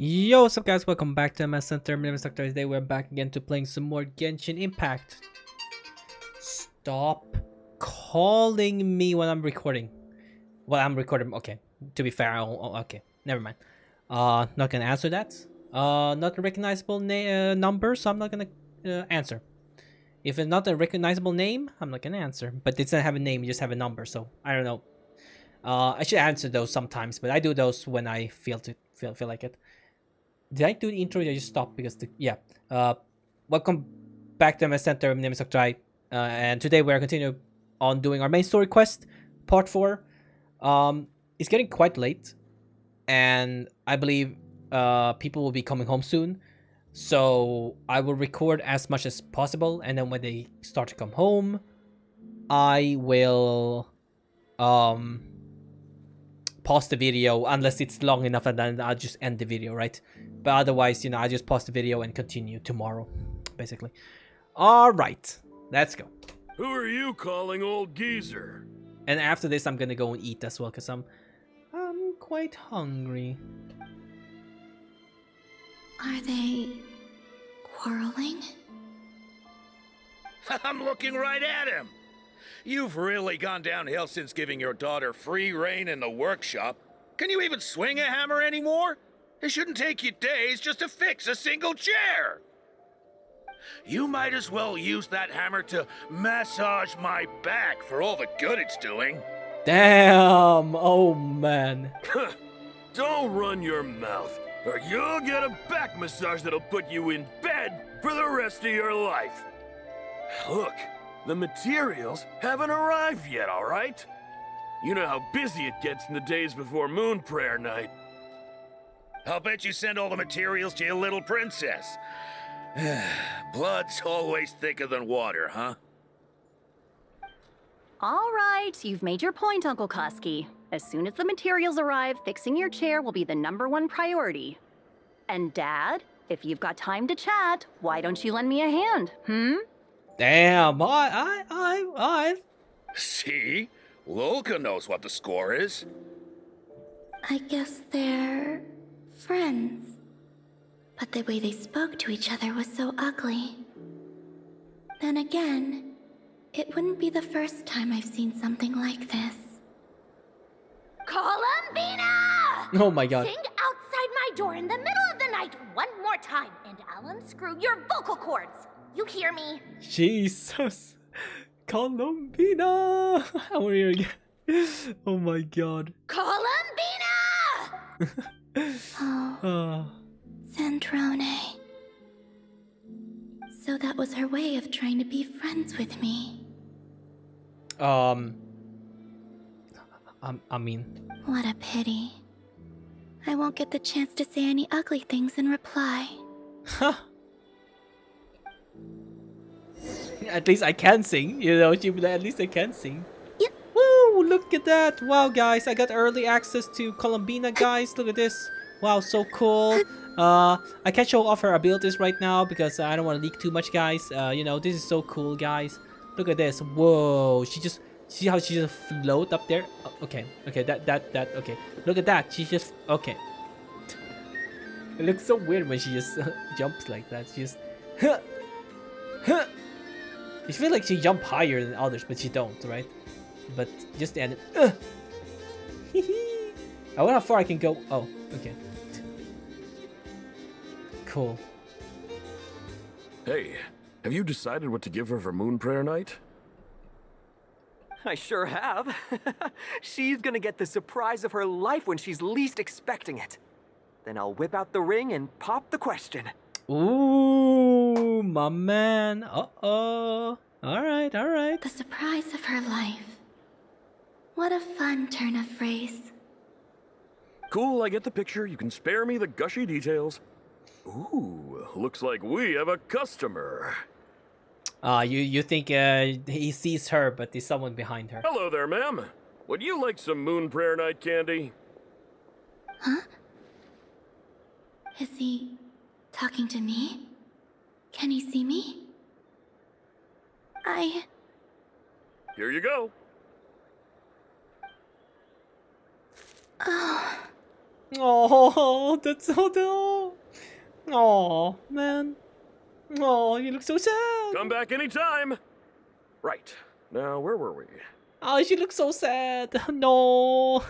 Yo, what's up guys, welcome back to AnimeHealthcenter. My name is Nocturne. Today we're back again to playing some more Genshin Impact. Stop calling me when I'm recording. Well, I'm recording, okay. To be fair, okay, never mind. Not gonna answer that. Not a recognizable number, so I'm not gonna answer. If it's not a recognizable name, I'm not gonna answer. But it doesn't have a name, you just have a number, so I don't know. I should answer those sometimes, but I do those when I feel like it. Did I do the intro? I just stopped because welcome back to my center. My name is Dr. And today we are continuing on doing our main story quest, part 4. It's getting quite late, and I believe people will be coming home soon. So I will record as much as possible, and then when they start to come home, I will pause the video unless it's long enough, and then I'll just end the video, right? But otherwise, I just pause the video and continue tomorrow, basically. All right, let's go. Who are you calling old geezer? And after this, I'm gonna go and eat as well, because I'm quite hungry. Are they quarreling? I'm looking right at him. You've really gone downhill since giving your daughter free rein in the workshop. Can you even swing a hammer anymore? It shouldn't take you days just to fix a single chair. You might as well use that hammer to massage my back for all the good it's doing. Damn! Oh man. Don't run your mouth, or you'll get a back massage that'll put you in bed for the rest of your life. Look, the materials haven't arrived yet, all right? You know how busy it gets in the days before Moon Prayer Night. I'll bet you send all the materials to your little princess. Blood's always thicker than water, huh? All right, you've made your point, Uncle Koski. As soon as the materials arrive, fixing your chair will be the #1 priority. And Dad, if you've got time to chat, why don't you lend me a hand, Damn! I. See? Lolka knows what the score is. I guess they're friends. But the way they spoke to each other was so ugly. Then again, it wouldn't be the first time I've seen something like this. Columbina! Oh my god. Sing outside my door in the middle of the night one more time, and I'll unscrew your vocal cords. You hear me? Jesus. Columbina! How are you again? Oh my god. Columbina! Oh, Sandrone. So that was her way of trying to be friends with me. I mean... What a pity. I won't get the chance to say any ugly things in reply. Huh. At least I can sing, at least I can sing. Yep. Woo, look at that. Wow, guys, I got early access to Columbina, guys. Look at this. Wow, so cool. I can't show off her abilities right now because I don't want to leak too much, guys. This is so cool, guys. Look at this. Whoa, see how she just float up there? Oh, okay, that, okay. Look at that, she just, okay. It looks so weird when she just jumps like that. She just, I feel like she jump higher than others, but she don't, right? But just the end. I wonder how far I can go. Oh, okay. Cool. Hey, have you decided what to give her for Moon Prayer Night? I sure have. She's gonna get the surprise of her life when she's least expecting it. Then I'll whip out the ring and pop the question. Ooh, my man. Uh-oh. Alright. The surprise of her life. What a fun turn of phrase. Cool, I get the picture. You can spare me the gushy details. Ooh, looks like we have a customer. You think he sees her, but there's someone behind her. Hello there, ma'am. Would you like some Moon Prayer Night candy? Huh? Is he talking to me? Can he see me? Here you go. Oh, Oh, that's so dull. Oh, man. Oh, you look so sad. Come back anytime. Right. Now, where were we? Oh, she looks so sad. No.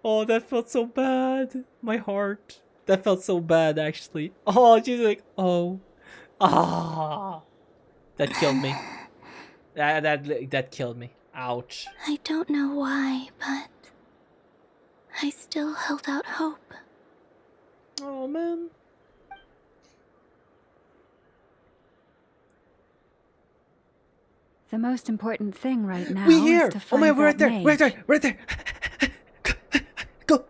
Oh, that felt so bad. My heart. That felt so bad, actually. Oh, she's like, oh. Ah. That killed me. That killed me. Ouch. I don't know why, but I still held out hope. Oh, man. The most important thing right now We here. is to Oh find my, we're right that there. mage. Right there. Right there. Go.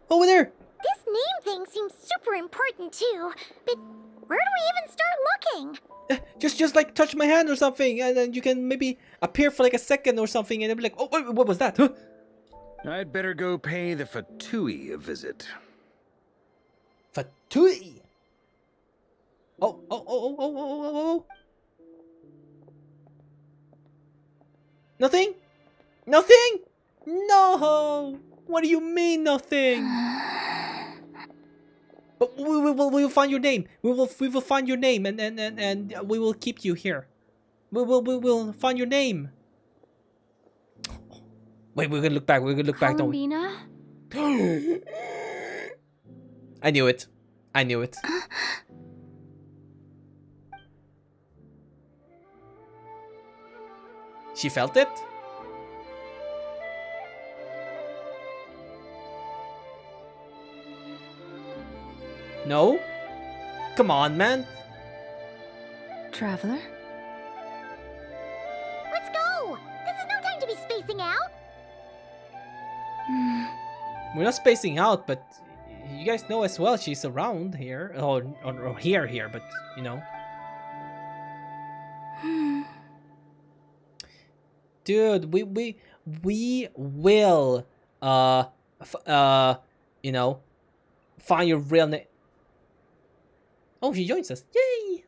Over there. This name thing seems super important too, but where do we even start looking? Just like touch my hand or something, and then you can maybe appear for like a second or something, and they'll be like, oh, wait, what was that? Huh? I'd better go pay the Fatui a visit. Fatui. Oh. Nothing? Nothing? No. What do you mean nothing? But we will find your name. We will find your name, and we will keep you here. We will find your name. Wait, we're gonna look back. We're gonna look back. Don't we? Columbina? I knew it. I knew it. She felt it? No? Come on, man. Traveler? Let's go! This is no time to be spacing out! We're not spacing out, but you guys know as well she's around here. Or here, but you know. Dude, we will you know, find your real name. Oh, she joins us. Yay!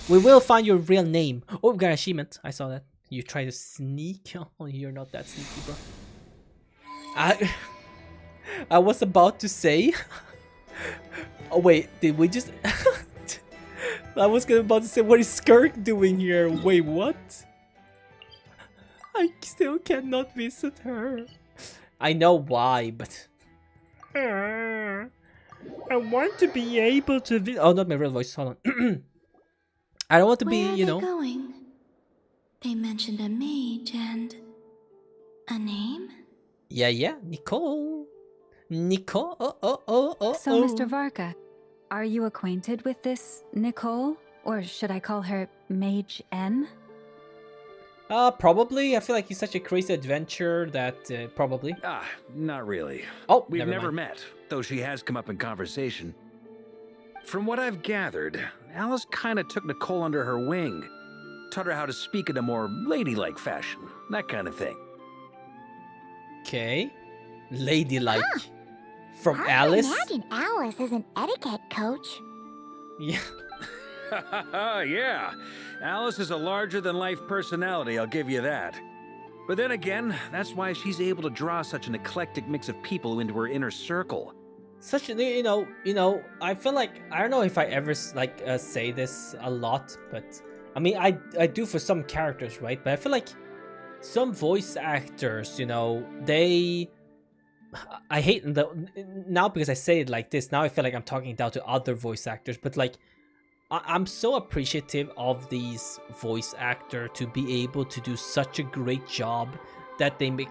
We will find your real name. Oh, we got an achievement. I saw that. You try to sneak. Oh, you're not that sneaky, bro. I was about to say. Oh wait, did we just? I was about to say, what is Skirk doing here? Wait, what? I still cannot visit her. I know why, but I want to be able to visit. Oh, not my real voice. Hold on. I don't want to be, Where are you they know. going? They mentioned a mage and a name. Yeah, Nicole. Nicole. So, Mr. Varka, are you acquainted with this Nicole? Or should I call her Mage N? Probably. I feel like he's such a crazy adventurer that probably. Ah, not really. Oh, We've never mind. met, though she has come up in conversation. From what I've gathered, Alice kind of took Nicole under her wing. Taught her how to speak in a more ladylike fashion, that kind of thing. Okay. Ladylike. From I Alice? imagine Alice is an etiquette coach. Yeah. Yeah, Alice is a larger-than-life personality, I'll give you that. But then again, that's why she's able to draw such an eclectic mix of people into her inner circle. Such a, you know, I feel like, I don't know if I ever like say this a lot, but I mean, I do for some characters, right? But I feel like some voice actors, you know, I hate now because I say it like this. Now I feel like I'm talking down to other voice actors, but like I'm so appreciative of these voice actors to be able to do such a great job that they make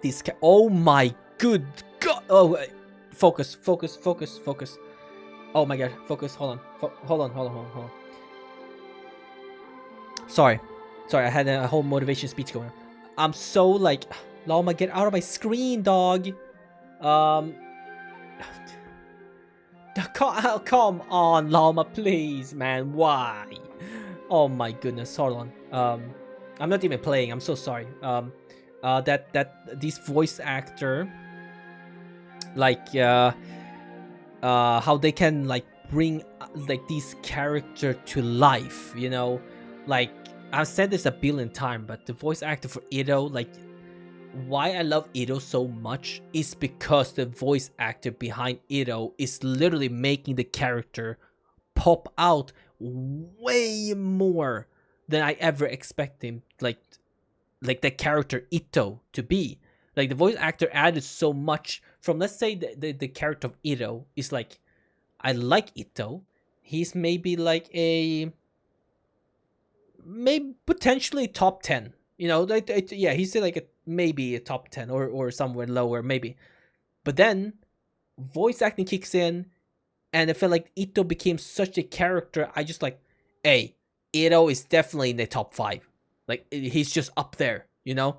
these. Oh my good God! Oh, wait. Focus. Oh my God, focus. Hold on. Sorry. I had a whole motivation speech going on. I'm so like, Llama, get out of my screen, dog. Come on, Llama, please, man. Why? Oh my goodness. Hold on. I'm not even playing. I'm so sorry. That these voice actor, like, how they can like bring like these character to life. You know, like I've said this a billion times, but the voice actor for Ido, like, why I love Ito so much is because the voice actor behind Ito is literally making the character pop out way more than I ever expect him, like the character Ito to be. Like the voice actor added so much from, let's say the character of Ito is like, I like Ito. He's maybe like maybe potentially top 10. You know, yeah, he's like maybe a top 10 or somewhere lower maybe. But then voice acting kicks in, and I felt like Ito became such a character. I just like, hey, Ito is definitely in the top 5. Like he's just up there, you know.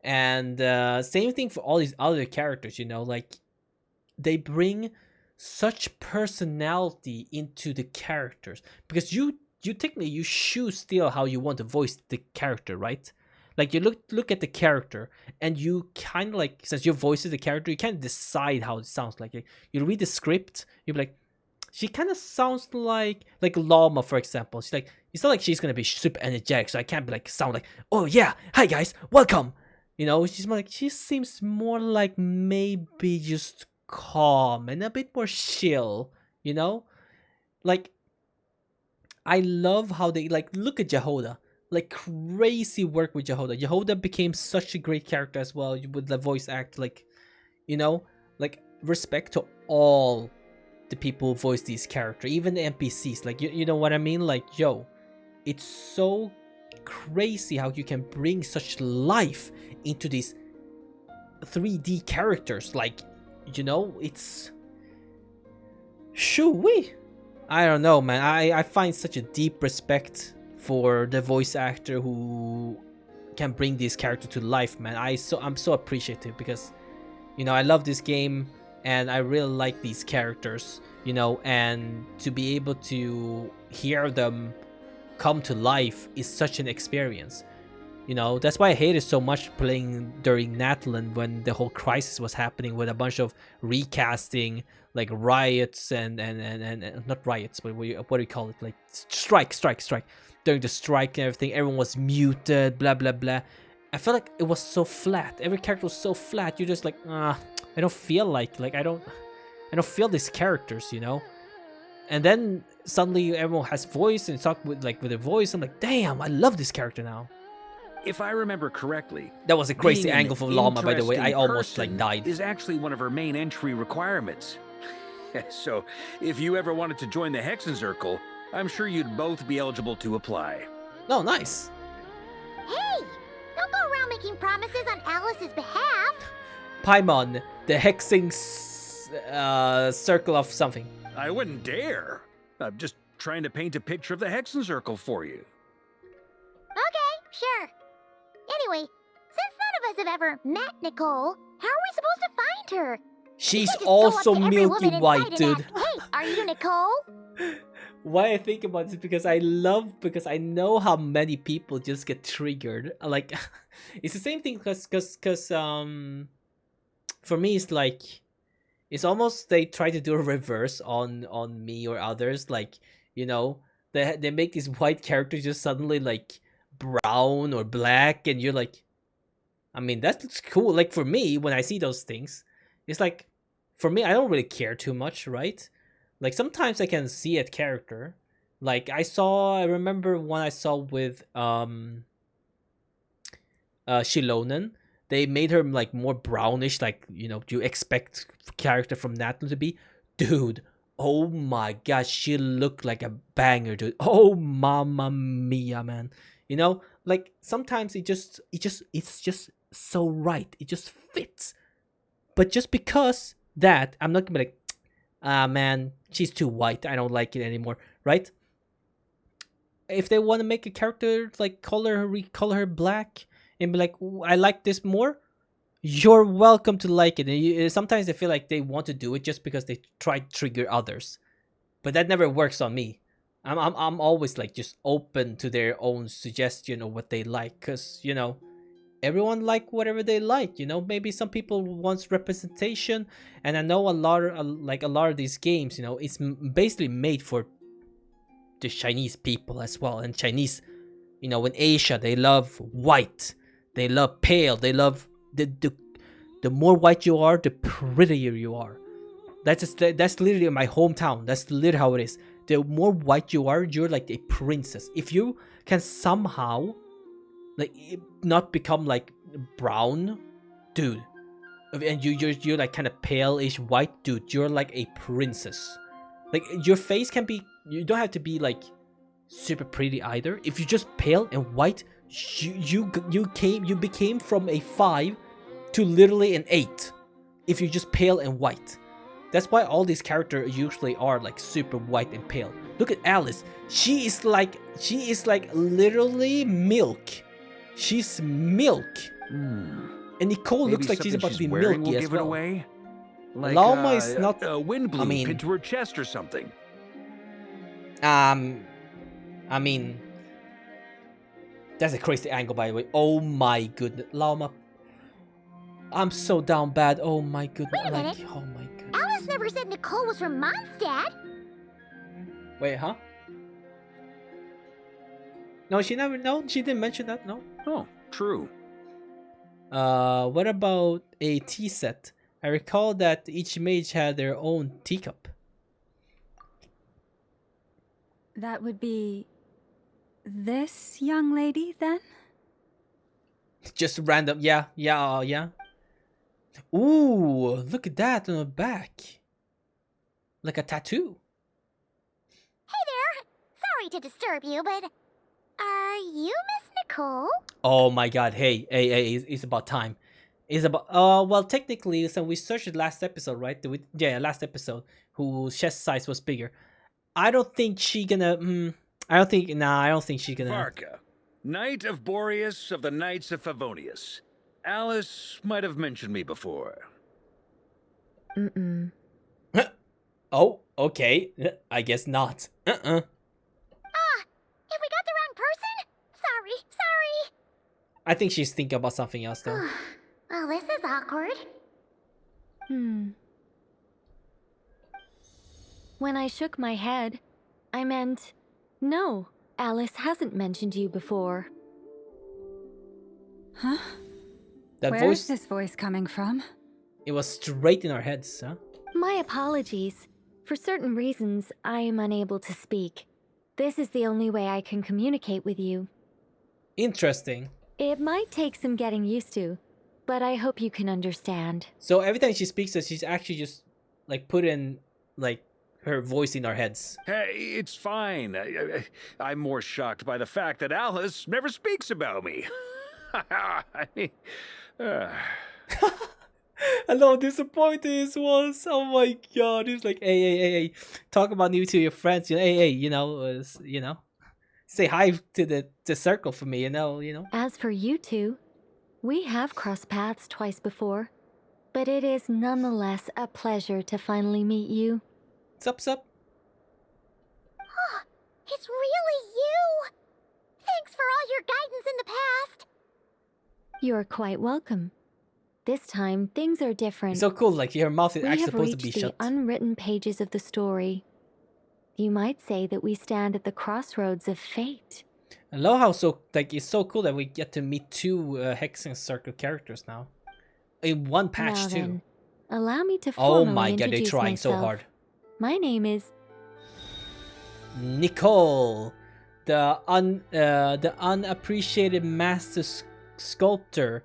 And same thing for all these other characters, you know, like they bring such personality into the characters, because you technically you choose still how you want to voice the character, right? Like you look at the character, and you kind of like, since your voice is the character, you can't decide how it sounds. Like you read the script, you're like, she kind of sounds like Llama, for example. She's like, it's not like she's gonna be super energetic, so I can't be like sound like, oh yeah, hi guys, welcome. You know, she's more like, she seems more like maybe just calm and a bit more chill, you know? Like, I love how they, like, look at Jehoda. Like, crazy work with Jehoda. Jehoda became such a great character as well with the voice act. Like, you know, like, respect to all the people who voice these characters, even the NPCs. Like, you know what I mean? Like, yo, it's so crazy how you can bring such life into these 3D characters. Like, you know, it's shoo-wee. I don't know, man. I find such a deep respect for the voice actor who can bring this character to life, man. I'm so appreciative, because, you know, I love this game and I really like these characters, you know, and to be able to hear them come to life is such an experience. You know, that's why I hated so much playing during Natlan when the whole crisis was happening, with a bunch of recasting, like riots and not riots, but what do you call it? Like strike. During the strike and everything, everyone was muted, blah blah blah. I felt like it was so flat. Every character was so flat. You're just like, I don't feel like I don't feel these characters, you know. And then suddenly everyone has voice and talk with a voice. I'm like, damn, I love this character now. If I remember correctly, that was a crazy being angle for Llama, by the way. I interesting almost like person died. Is actually one of her main entry requirements. So, if you ever wanted to join the HOPP, I'm sure you'd both be eligible to apply. Oh, nice. Hey! Don't go around making promises on Alice's behalf. Paimon, the hexing circle of something. I wouldn't dare. I'm just trying to paint a picture of the HOPP for you. Okay, sure. Anyway, since none of us have ever met Nicole, how are we supposed to find her? She's can't just go up also to every milky woman in white, sight and dude. ask, hey, are you Nicole? Why I think about this is because I know how many people just get triggered. Like, it's the same thing because for me it's like, it's almost they try to do a reverse on me or others. Like, you know, they make these white characters just suddenly like brown or black, and you're like, I mean, that's cool. Like for me, when I see those things, it's like, for me, I don't really care too much, right? Like sometimes I can see a character. Like I remember one I saw with Shilonen. They made her like more brownish, like, you know, you expect character from Natlan to be. Dude, oh my gosh, she looked like a banger, dude. Oh mamma mia, man. You know, like sometimes it's just so right. It just fits. But just because that, I'm not gonna be like, man, she's too white, I don't like it anymore, right? If they want to make a character like recolor her black and be like, I like this more, you're welcome to like it. And sometimes I feel like they want to do it just because they try to trigger others, but that never works on me. I'm always like just open to their own suggestion of what they like, because, you know, everyone like whatever they like, you know. Maybe some people want representation, and I know a lot of these games, you know, it's basically made for the Chinese people as well. And Chinese, you know, in Asia, they love white, they love pale, they love the more white you are, the prettier you are. That's literally my hometown. That's literally how it is. The more white you are, you're like a princess. If you can somehow like not become like brown, dude, and you're like kind of pale-ish white, dude, you're like a princess. Like your face can be, you don't have to be like super pretty either. If you're just pale and white, you became from a 5 to literally an 8. If you're just pale and white. That's why all these characters usually are like super white and pale. Look at Alice. She is like literally milk. She's milk. And Nicole looks like she's about to be milky as well. Away? Like, Llama is not a wind blew into her chest or something. I mean, that's a crazy angle, by the way. Oh my goodness, Llama. I'm so down bad. Oh my goodness. Wait a minute. Oh my goodness. Alice never said Nicole was from Mondstadt. Wait, huh? No, she never. No, she didn't mention that. No. Oh, true. What about a tea set? I recall that each mage had their own teacup. That would be this young lady, then? Just random. Yeah. Ooh, look at that on the back. Like a tattoo. Hey there. Sorry to disturb you, but are you Miss Nicole? Oh my god, hey, it's about time. It's about, well, technically, so we searched it last episode, right? Last episode, whose chest size was bigger. I don't think she gonna, I don't think she gonna. Varka, Knight of Boreas of the Knights of Favonius. Alice might have mentioned me before. Oh, okay. I guess not. If we got the wrong person? Sorry. I think she's thinking about something else, though. Well, this is awkward. When I shook my head, I meant, no, Alice hasn't mentioned you before. Huh? That Where voice, is this voice coming from? it was straight in our heads, huh? My apologies. For certain reasons, I am unable to speak. This is the only way I can communicate with you. Interesting. It might take some getting used to, but I hope you can understand. So every time she speaks to us, she's actually just like put in like her voice in our heads. Hey, it's fine. I'm more shocked by the fact that Alice never speaks about me. I mean, I know how disappointed this was. Oh my god! It's like, hey, talk about you to your friends. Hey, say hi to the circle for me. You know. As for you two, we have crossed paths twice before, but it is nonetheless a pleasure to finally meet you. Sup? It's really you! Thanks for all your guidance in the past. You're quite welcome. This time, things are different. It's so cool. Like your mouth is We actually have supposed to be reached the shut. unwritten pages of the story. You might say that we stand at the crossroads of fate. I love how it's so cool that we get to meet 2 Hexen Circle characters now, in one patch Now too. then, allow me to Oh formally my god, they're introduce trying so myself. hard. My name is Nicole, the unappreciated master sculptor,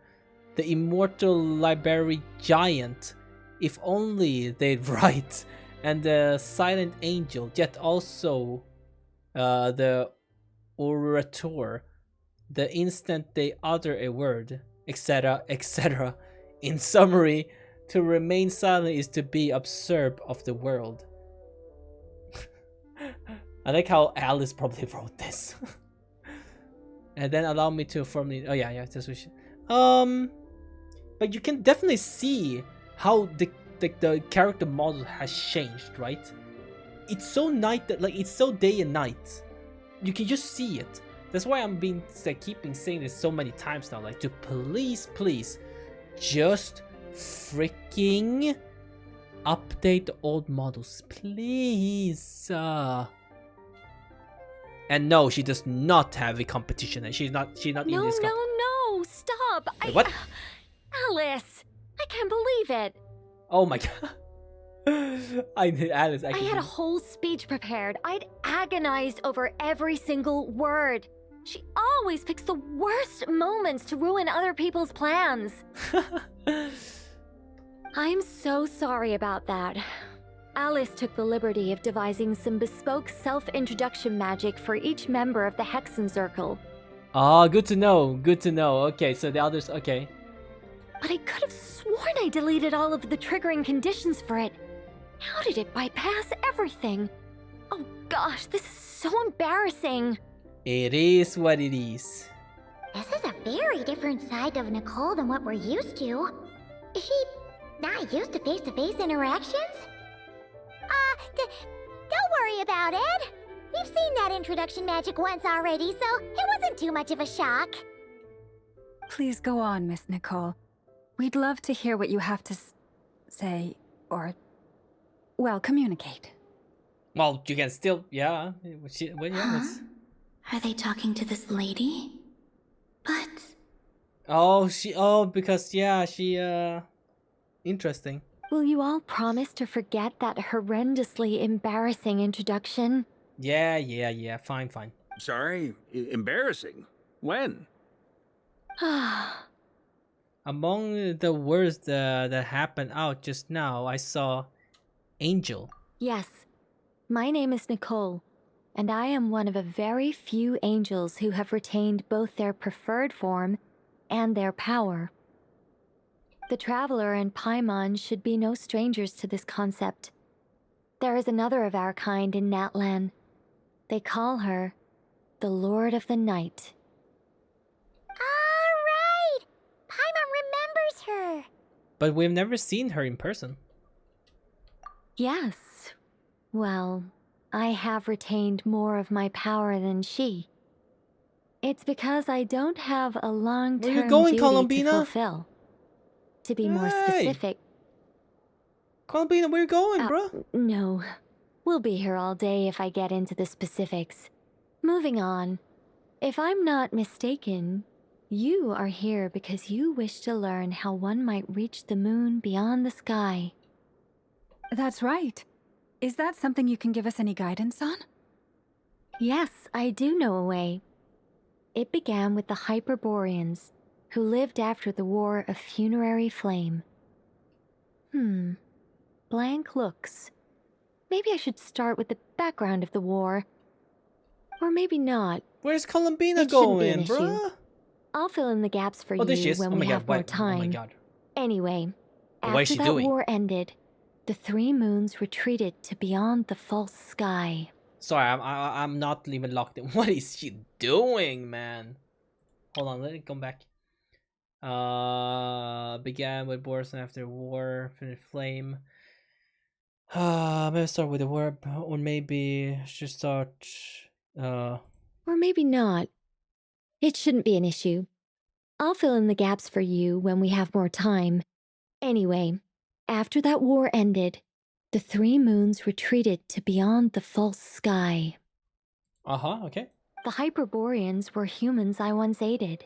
the immortal library giant, if only they'd write, and the silent angel, yet also the orator, the instant they utter a word, etc., etc. In summary, to remain silent is to be observed of the world. I like how Alice probably wrote this. And then allow me to formally. Oh yeah, that's what she. But you can definitely see how the character model has changed, right? It's so it's so day and night. You can just see it. That's why I'm keeping saying this so many times now. Like, to please, just freaking update the old models, please. And no, she does not have a competition, and she's not in No, this. no, stop! Wait, what? Alice! I can't believe it! Oh my god. Alice I actually. had a whole speech prepared. I'd agonized over every single word. She always picks the worst moments to ruin other people's plans. I'm so sorry about that. Alice took the liberty of devising some bespoke self-introduction magic for each member of the HOPP. Oh, good to know. Good to know. Okay, so the others. Okay. But I could have sworn I deleted all of the triggering conditions for it. How did it bypass everything? Oh gosh, this is so embarrassing. It is what it is. This is a very different side of Nicole than what we're used to. Is she not used to face-to-face interactions? Don't worry about it. We've seen that introduction magic once already, so it wasn't too much of a shock. Please go on, Miss Nicole. We'd love to hear what you have to say, or, well, communicate. Well, you can still, yeah. Well, yeah. Huh? Are they talking to this lady? But Oh, because yeah, she interesting. Will you all promise to forget that horrendously embarrassing introduction? Yeah. Fine. Sorry? Embarrassing? When? Among the words that happened out just now, I saw Angel. Yes, my name is Nicole, and I am one of a very few angels who have retained both their preferred form and their power. The Traveler and Paimon should be no strangers to this concept. There is another of our kind in Natlan. They call her the Lord of the Night. Alright! Paimon remembers her! But we've never seen her in person. Yes. Well, I have retained more of my power than she. It's because I don't have a long-term Where you going, duty Columbina? to fulfill. To be more specific... Columbina, where you going, bro? No. We'll be here all day if I get into the specifics. Moving on. If I'm not mistaken, you are here because you wish to learn how one might reach the moon beyond the sky. That's right. Is that something you can give us any guidance on? Yes, I do know a way. It began with the Hyperboreans, who lived after the War of Funerary Flame. Blank looks. Maybe I should start with the background of the war. Or maybe not. Where's Columbina It shouldn't be an going, issue. bro? I'll fill in the gaps for Oh, there she you is. when Oh my we god, have more wait. time. Oh my god. Anyway, What is after she that doing? war ended, the three moons retreated to beyond the false sky. Sorry, I'm not even locked in. What is she doing, man? Hold on, let it come back. Began with wars after war, finished flame. Maybe start with the verb, or maybe should start. Or maybe not. It shouldn't be an issue. I'll fill in the gaps for you when we have more time. Anyway, after that war ended, the three moons retreated to beyond the false sky. Okay. The Hyperboreans were humans I once aided.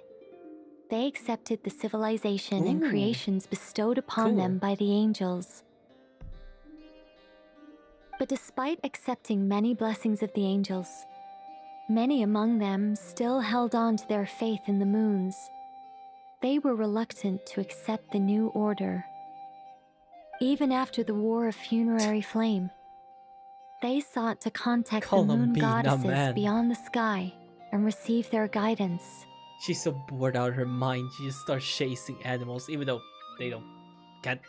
They accepted the civilization and Ooh. creations bestowed upon Cool. them by the angels. But despite accepting many blessings of the angels, many among them still held on to their faith in the moons. They were reluctant to accept the new order. Even after the War of Funerary Flame, they sought to contact the moon Columbina, goddesses man. beyond the sky and receive their guidance. She's so bored out of her mind. She just starts chasing animals, even though they can't.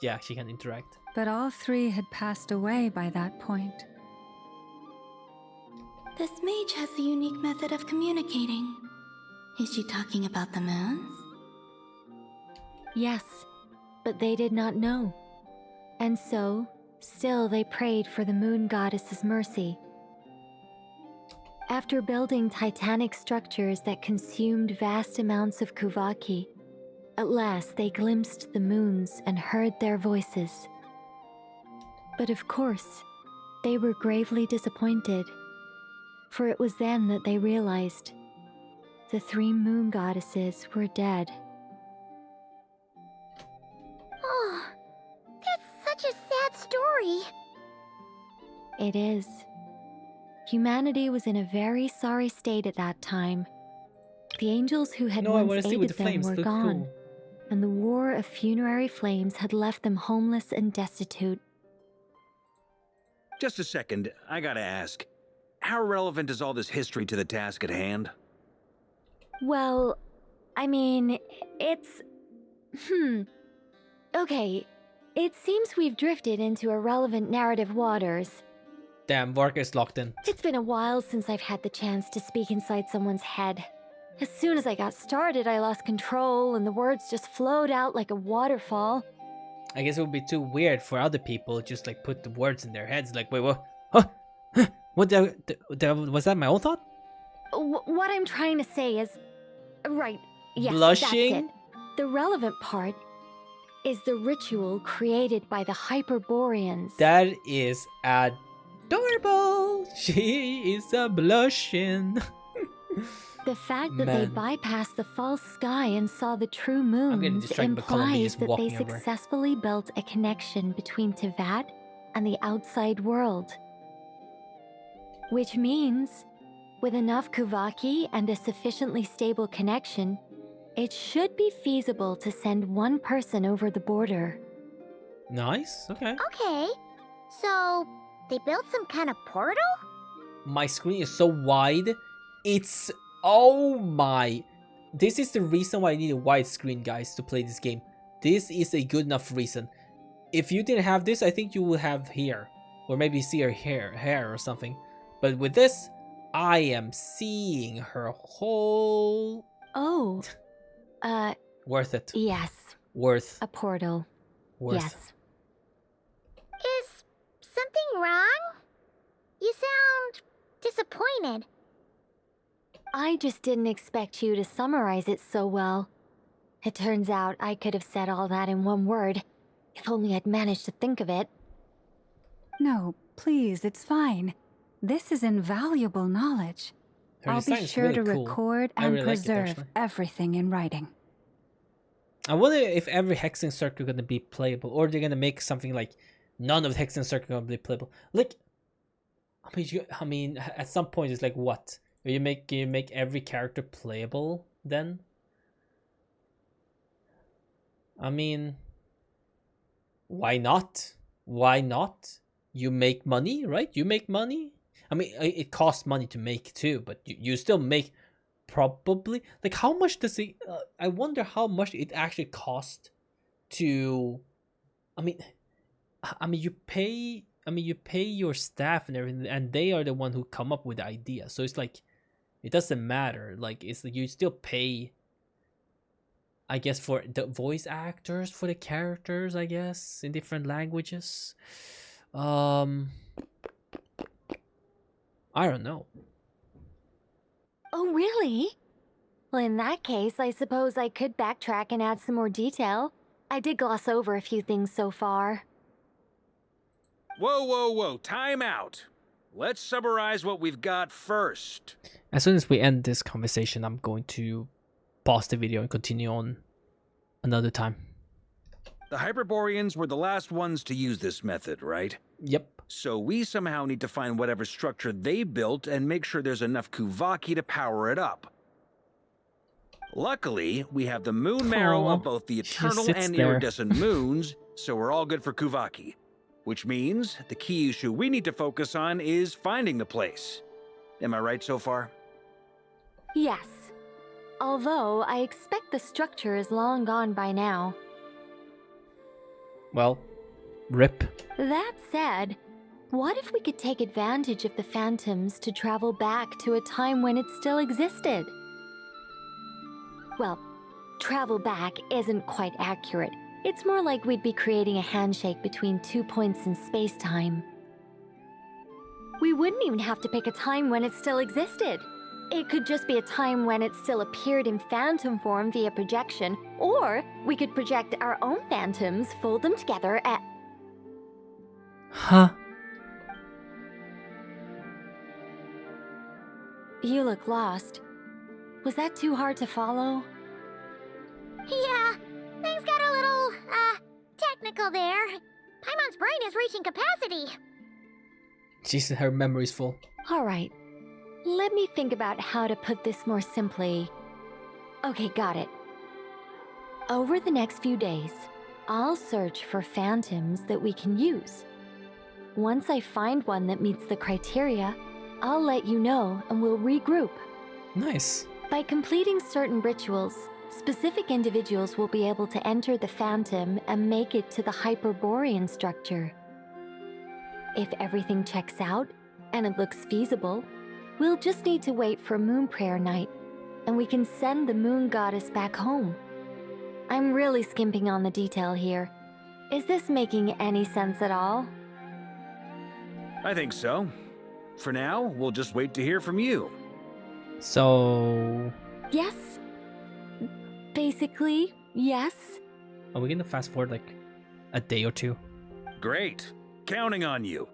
Yeah, she can interact. But all three had passed away by that point. this mage has a unique method of communicating. Is she talking about the moons? Yes, but they did not know. And so, still they prayed for the moon goddess's mercy. After building titanic structures that consumed vast amounts of Kuvaki, at last they glimpsed the moons and heard their voices. But of course, they were gravely disappointed, for it was then that they realized the three moon goddesses were dead. It is. Humanity was in a very sorry state at that time. The angels who had No, I want once to see with aided the them flames. were Look gone, cool. and the war of funerary flames had left them homeless and destitute. Just a second, I gotta ask. How relevant is all this history to the task at hand? Well, I mean, it's... Okay, it seems we've drifted into irrelevant narrative waters. Damn, Varka's locked in. It's been a while since I've had the chance to speak inside someone's head. As soon as I got started, I lost control and the words just flowed out like a waterfall. I guess it would be too weird for other people just like put the words in their heads. Like, wait, what? Huh? Huh? What? Was that my own thought? What I'm trying to say is... Right, yes, Blushing? that's it. The relevant part is the ritual created by the Hyperboreans. That is adorable. She is a blushing. The fact that Man. they bypassed the false sky and saw the true getting moons distracted by Colin, implies just that they walking over. successfully built a connection between Tevat and the outside world. Which means, with enough Kuvaki and a sufficiently stable connection, it should be feasible to send one person over the border. Nice. Okay. Okay, so they built some kind of portal? My screen is so wide. It's... Oh my... This is the reason why I need a wide screen, guys, to play this game. This is a good enough reason. If you didn't have this, I think you would have here. Or maybe see her hair or something. But with this, I am seeing her whole... Oh, Worth it. yes, Worth. a portal. Worth. Yes. Is something wrong? You sound disappointed. I just didn't expect you to summarize it so well. It turns out I could have said all that in one word, if only I'd managed to think of it. No, please, it's fine. This is invaluable knowledge. Her I'll design be is sure really to cool. record I and really like it, preserve actually. everything in writing. I wonder if every hexing circle gonna be playable, or they're gonna make something like none of the hexing circle gonna be playable. Like, I mean, at some point it's like what? You make every character playable then? I mean, why not? Why not? You make money, right? You make money. I mean, it costs money to make too, but you still make probably like how much does it? I wonder how much it actually costs to. I mean, you pay. You pay your staff and everything, and they are the one who come up with the idea. So it's like, it doesn't matter. Like it's like you still pay. I guess for the voice actors for the characters. I guess in different languages. I don't know. Oh, really? Well, in that case, I suppose I could backtrack and add some more detail. I did gloss over a few things so far. Whoa, whoa, whoa, time out. Let's summarize what we've got first. As soon as we end this conversation, I'm going to pause the video and continue on another time. The Hyperboreans were the last ones to use this method, right? Yep. So we somehow need to find whatever structure they built and make sure there's enough Kuvaki to power it up. Luckily, we have the moon marrow Aw, of both the she eternal sits and there. iridescent moons, so we're all good for Kuvaki. Which means the key issue we need to focus on is finding the place. Am I right so far? Yes. Although, I expect the structure is long gone by now. Well, rip. That said, what if we could take advantage of the phantoms to travel back to a time when it still existed? Well, travel back isn't quite accurate. It's more like we'd be creating a handshake between 2 points in space-time. We wouldn't even have to pick a time when it still existed. It could just be a time when it still appeared in phantom form via projection, or we could project our own phantoms, fold them together, and... Huh? You look lost. Was that too hard to follow? Yeah, things got a little, technical there. Paimon's brain is reaching capacity. Jesus, her memory's full. Alright, let me think about how to put this more simply. Okay, got it. Over the next few days, I'll search for phantoms that we can use. Once I find one that meets the criteria, I'll let you know and we'll regroup. Nice. By completing certain rituals, specific individuals will be able to enter the phantom and make it to the Hyperborean structure. If everything checks out and it looks feasible, we'll just need to wait for Moon Prayer Night, and we can send the Moon Goddess back home. I'm really skimping on the detail here. Is this making any sense at all? I think so. For now, we'll just wait to hear from you. So... Yes. Basically, yes. are we gonna fast forward like a day or two? Great. Counting on you.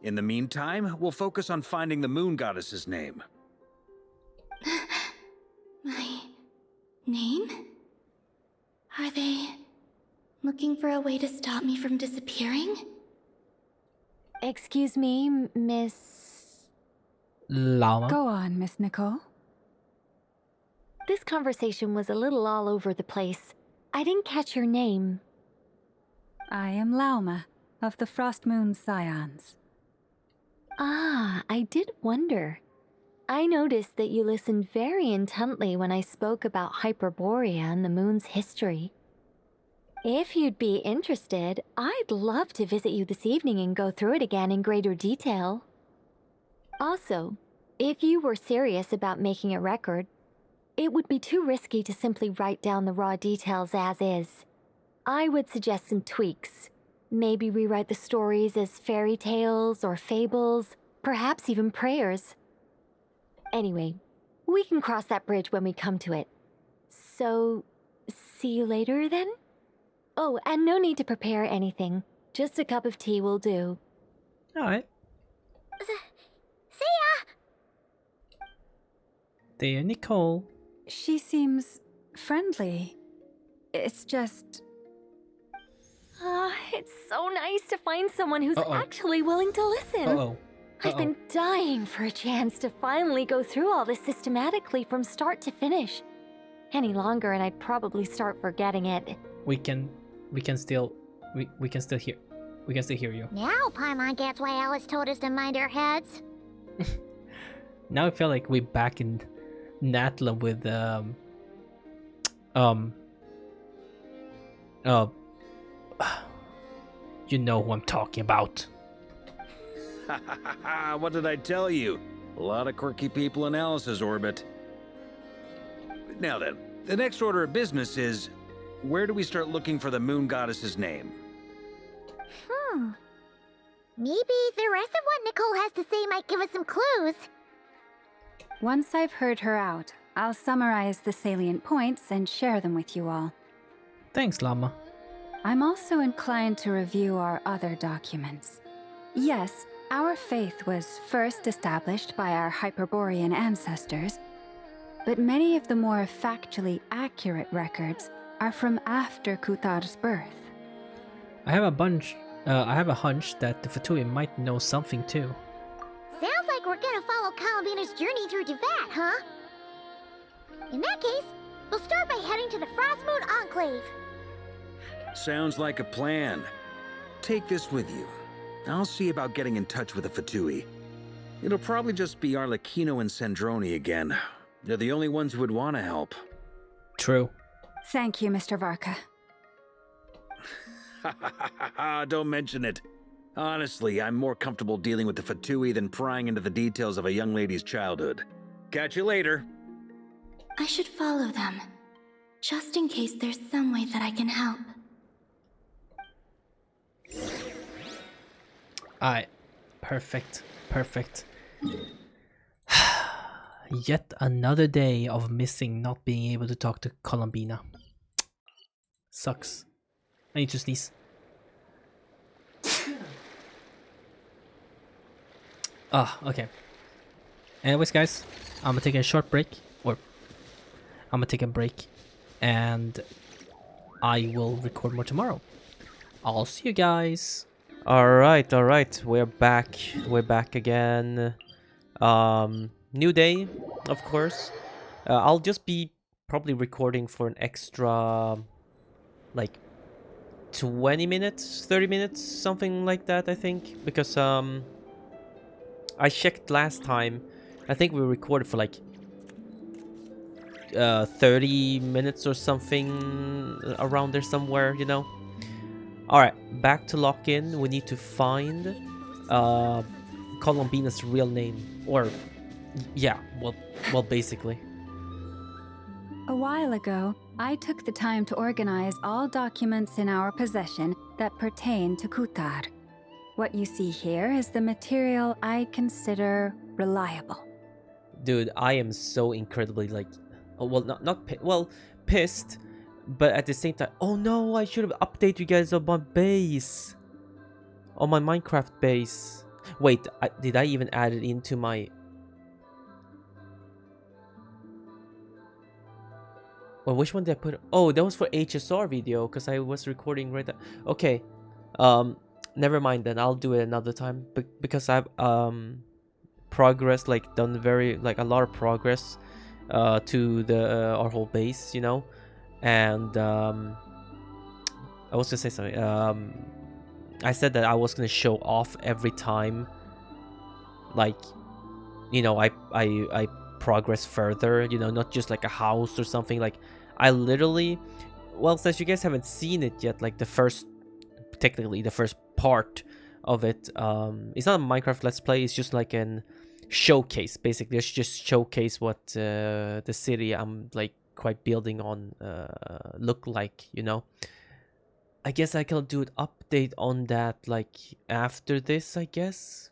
In the meantime, we'll focus on finding the Moon Goddess's name. My name? Are they looking for a way to stop me from disappearing? Excuse me, Miss... Llama? Go on, Miss Nicole. This conversation was a little all over the place. I didn't catch your name. I am Lauma, of the Frost Moon Scions. Ah, I did wonder. I noticed that you listened very intently when I spoke about Hyperborea and the moon's history. If you'd be interested, I'd love to visit you this evening and go through it again in greater detail. Also, if you were serious about making a record, it would be too risky to simply write down the raw details as is. I would suggest some tweaks. Maybe rewrite the stories as fairy tales or fables, perhaps even prayers. Anyway, we can cross that bridge when we come to it. So, see you later then? Oh, and no need to prepare anything. Just a cup of tea will do. Alright. See ya! There, Nicole. She seems friendly. It's just... Ah, it's so nice to find someone who's Uh-oh. actually willing to listen. Uh-oh. I've been dying for a chance to finally go through all this systematically from start to finish. Any longer and I'd probably start forgetting it. We can still hear you. Now Paimon gets why Alice told us to mind our heads. Now I feel like we're back in Natla with you know who I'm talking about. What did I tell you? A lot of quirky people in Alice's orbit. Now then, the next order of business is, where do we start looking for the Moon Goddess's name? Maybe the rest of what Nicole has to say might give us some clues. Once I've heard her out, I'll summarize the salient points and share them with you all. Thanks, Llama. I'm also inclined to review our other documents. Yes, our faith was first established by our Hyperborean ancestors, but many of the more factually accurate records are from after Kuthar's birth. I have a hunch that the Fatui might know something too. Sounds like we're gonna follow Columbina's journey through Devat, huh? In that case, we'll start by heading to the Frostmoon Enclave. Sounds like a plan. Take this with you. I'll see about getting in touch with the Fatui. It'll probably just be Arlecchino and Sandroni again. They're the only ones who would want to help. True. Thank you, Mr. Varka. Don't mention it. Honestly, I'm more comfortable dealing with the Fatui than prying into the details of a young lady's childhood. Catch you later. I should follow them, just in case there's some way that I can help. Alright. Perfect. Yet another day of missing not being able to talk to Columbina. Sucks. I need to sneeze. Okay. Anyways, guys, I'm gonna take a short break, or I'm gonna take a break, and I will record more tomorrow. I'll see you guys. All right, we're back. We're back again. New day, of course. I'll just be probably recording for an extra, like, 20 minutes, 30 minutes, something like that, I think. Because, I checked last time. I think we recorded for, like, 30 minutes or something around there somewhere, you know? Alright, back to lock-in. We need to find Columbina's real name. Or, yeah, well, basically. A while ago, I took the time to organize all documents in our possession that pertain to Kutar. What you see here is the material I consider reliable. Dude, I am so incredibly, like, well, well, pissed, but at the same time, oh no, I should have updated you guys on my base. On my Minecraft base. Wait, did I even add it into my... Well, which one did I put? Oh, that was for HSR video, because I was recording right there. Okay, never mind then. I'll do it another time, because I've progressed, like done very, like a lot of progress to the our whole base, you know. And I was gonna say something. I said that I was gonna show off every time, like, you know, I progress further, you know, not just like a house or something. Like, I literally, well, since you guys haven't seen it yet, like technically the first part of it, it's not a Minecraft Let's Play, it's just like an showcase, basically. It's just showcase what the city I'm like quite building on look like, you know. I guess I can do an update on that like after this, I guess.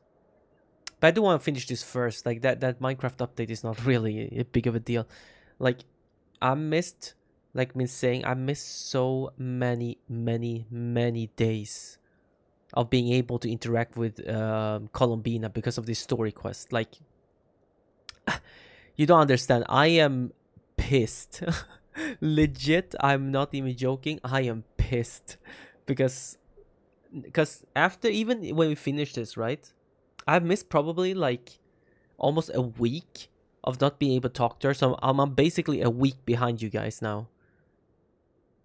But I do want to finish this first. Like that Minecraft update is not really a big of a deal. Like, I missed, like me saying, I missed so many days of being able to interact with Columbina because of this story quest. Like, you don't understand. I am pissed. Legit, I'm not even joking. I am pissed because after, even when we finish this, right? I've missed probably like almost a week of not being able to talk to her. So I'm basically a week behind you guys now.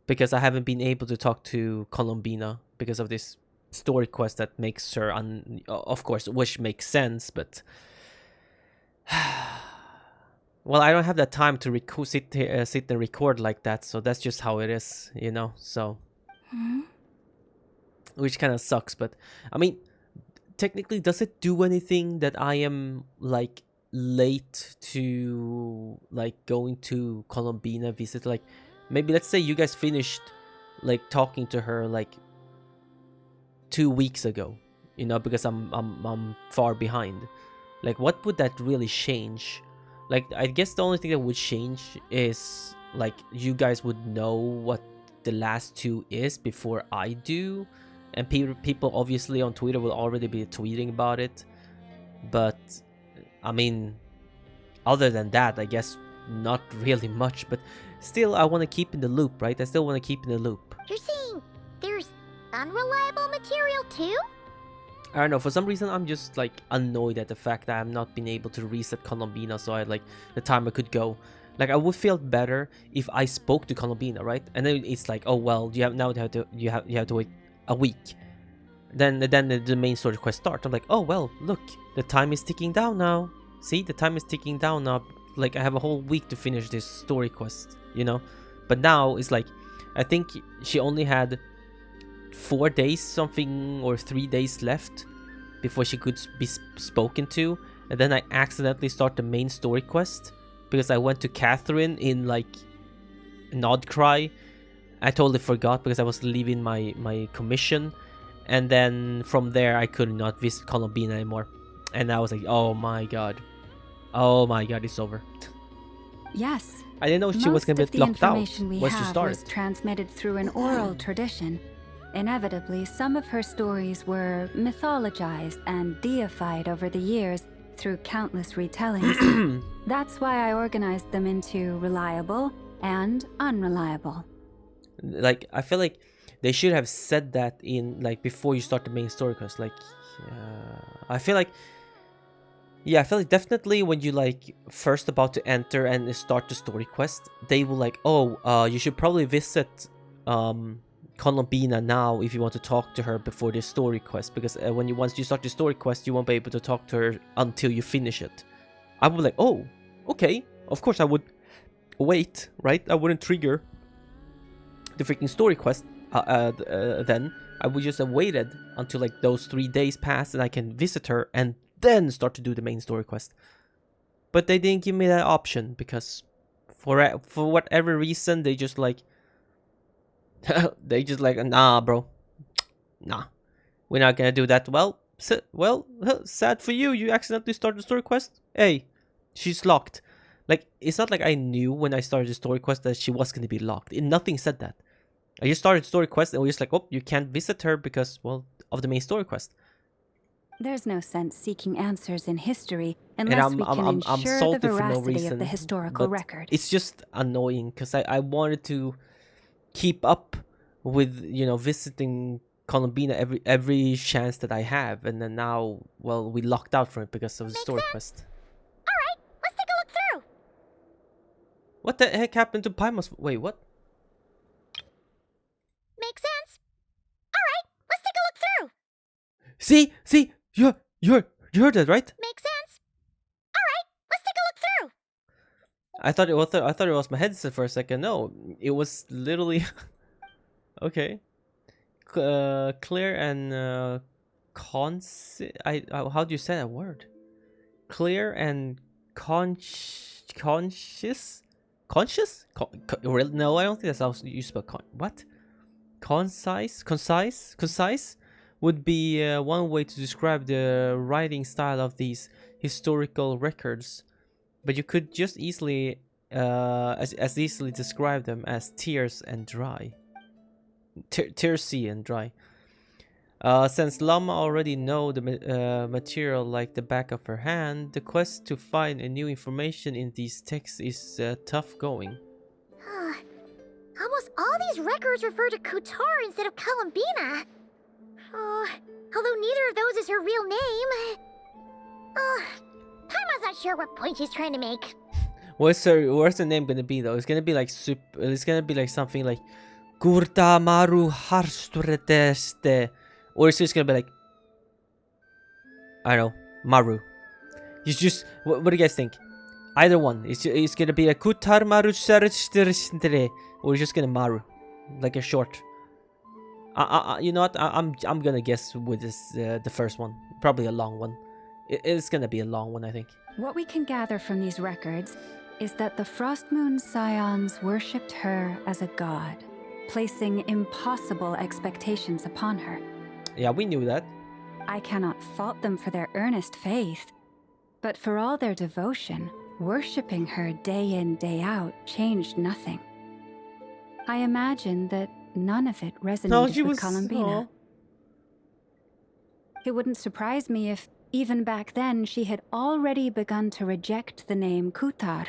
Because I haven't been able to talk to Columbina because of this story quest that makes her, of course, which makes sense, but... well, I don't have that time to sit and record like that, so that's just how it is, you know, so... Which kind of sucks, but, I mean... Technically, does it do anything that I am like late to like going to Columbina visit? Like, maybe let's say you guys finished like talking to her like 2 weeks ago, you know, because I'm far behind. Like, what would that really change? Like, I guess the only thing that would change is like you guys would know what the last 2 is before I do. And people obviously on Twitter will already be tweeting about it. But, I mean, other than that, I guess not really much. But still, I want to keep in the loop, right? I still want to keep in the loop. You're saying there's unreliable material too? I don't know, for some reason I'm just like annoyed at the fact that I'm not being able to reset Columbina so I like the timer could go. Like, I would feel better if I spoke to Columbina, right? And then it's like, oh well, you have to wait a week. Then the main story quest starts. I'm like, oh well, look, the time is ticking down now. See, the time is ticking down now. Like, I have a whole week to finish this story quest, you know. But now it's like, I think she only had 4 days something or 3 days left before she could be spoken to. And then I accidentally start the main story quest because I went to Catherine in like Nodcry. I totally forgot because I was leaving my commission, and then from there I could not visit Columbina anymore. And I was like, oh my god, it's over. Yes. I didn't know she was gonna be locked out once you started. Was transmitted through an oral tradition. Inevitably, some of her stories were mythologized and deified over the years through countless retellings. That's why I organized them into reliable and unreliable. Like, I feel like they should have said that in like before you start the main story quest. Like, I feel like, yeah, I feel like definitely when you like first about to enter and start the story quest, they will like, oh, you should probably visit Columbina now if you want to talk to her before the story quest, because once you start the story quest, you won't be able to talk to her until you finish it. I would be like, oh, okay, of course I would wait, right? I wouldn't trigger the freaking story quest then. I would just have waited until like those 3 days pass and I can visit her and then start to do the main story quest. But they didn't give me that option because for whatever reason they just like nah, bro, nah, we're not gonna do that. Well, sad for you. You accidentally started the story quest. Hey, she's locked. Like, it's not like I knew when I started the story quest that she was gonna be locked. Nothing said that. I just started the story quest and we're just like, oh, you can't visit her because, well, of the main story quest. There's no sense seeking answers in history unless we can ensure the veracity of the historical record. It's just annoying because I wanted to keep up with, you know, visiting Columbina every chance that I have, and then now, well, we locked out from it because of the story quest. Alright, let's take a look through. What the heck happened to Paimos? Wait, what? Makes sense. Alright, let's take a look through. See, you heard that, right? Makes sense. Alright, let's take a look through. I thought it was my headset for a second. No, it was literally okay. Clear and how do you say that word? Clear and conscious? No, I don't think that's how you spell what? Concise would be one way to describe the writing style of these historical records, but you could just easily as easily describe them as terse and dry. Tersy and dry. Since Lama already know the material like the back of her hand, the quest to find a new information in these texts is tough going. Almost all these records refer to Kutar instead of Columbina. Although neither of those is her real name. Paimon's not sure what point she's trying to make. What's her name gonna be though? It's gonna be like it's gonna be like something like Gurta Maru Harstreteste, or it's just gonna be like, I don't know, Maru. It's just what do you guys think? Either one. It's gonna be a Kutar Maru Sarastre, or it's just gonna Maru, like a short. You know what? I'm gonna guess with this the first one, probably a long one. It's gonna be a long one, I think. What we can gather from these records is that the Frost Moon Scions worshipped her as a god, placing impossible expectations upon her. Yeah, we knew that. I cannot fault them for their earnest faith, but for all their devotion, worshipping her day in, day out changed nothing. I imagine that none of it resonated with Columbina. It wouldn't surprise me if, even back then, she had already begun to reject the name Kutar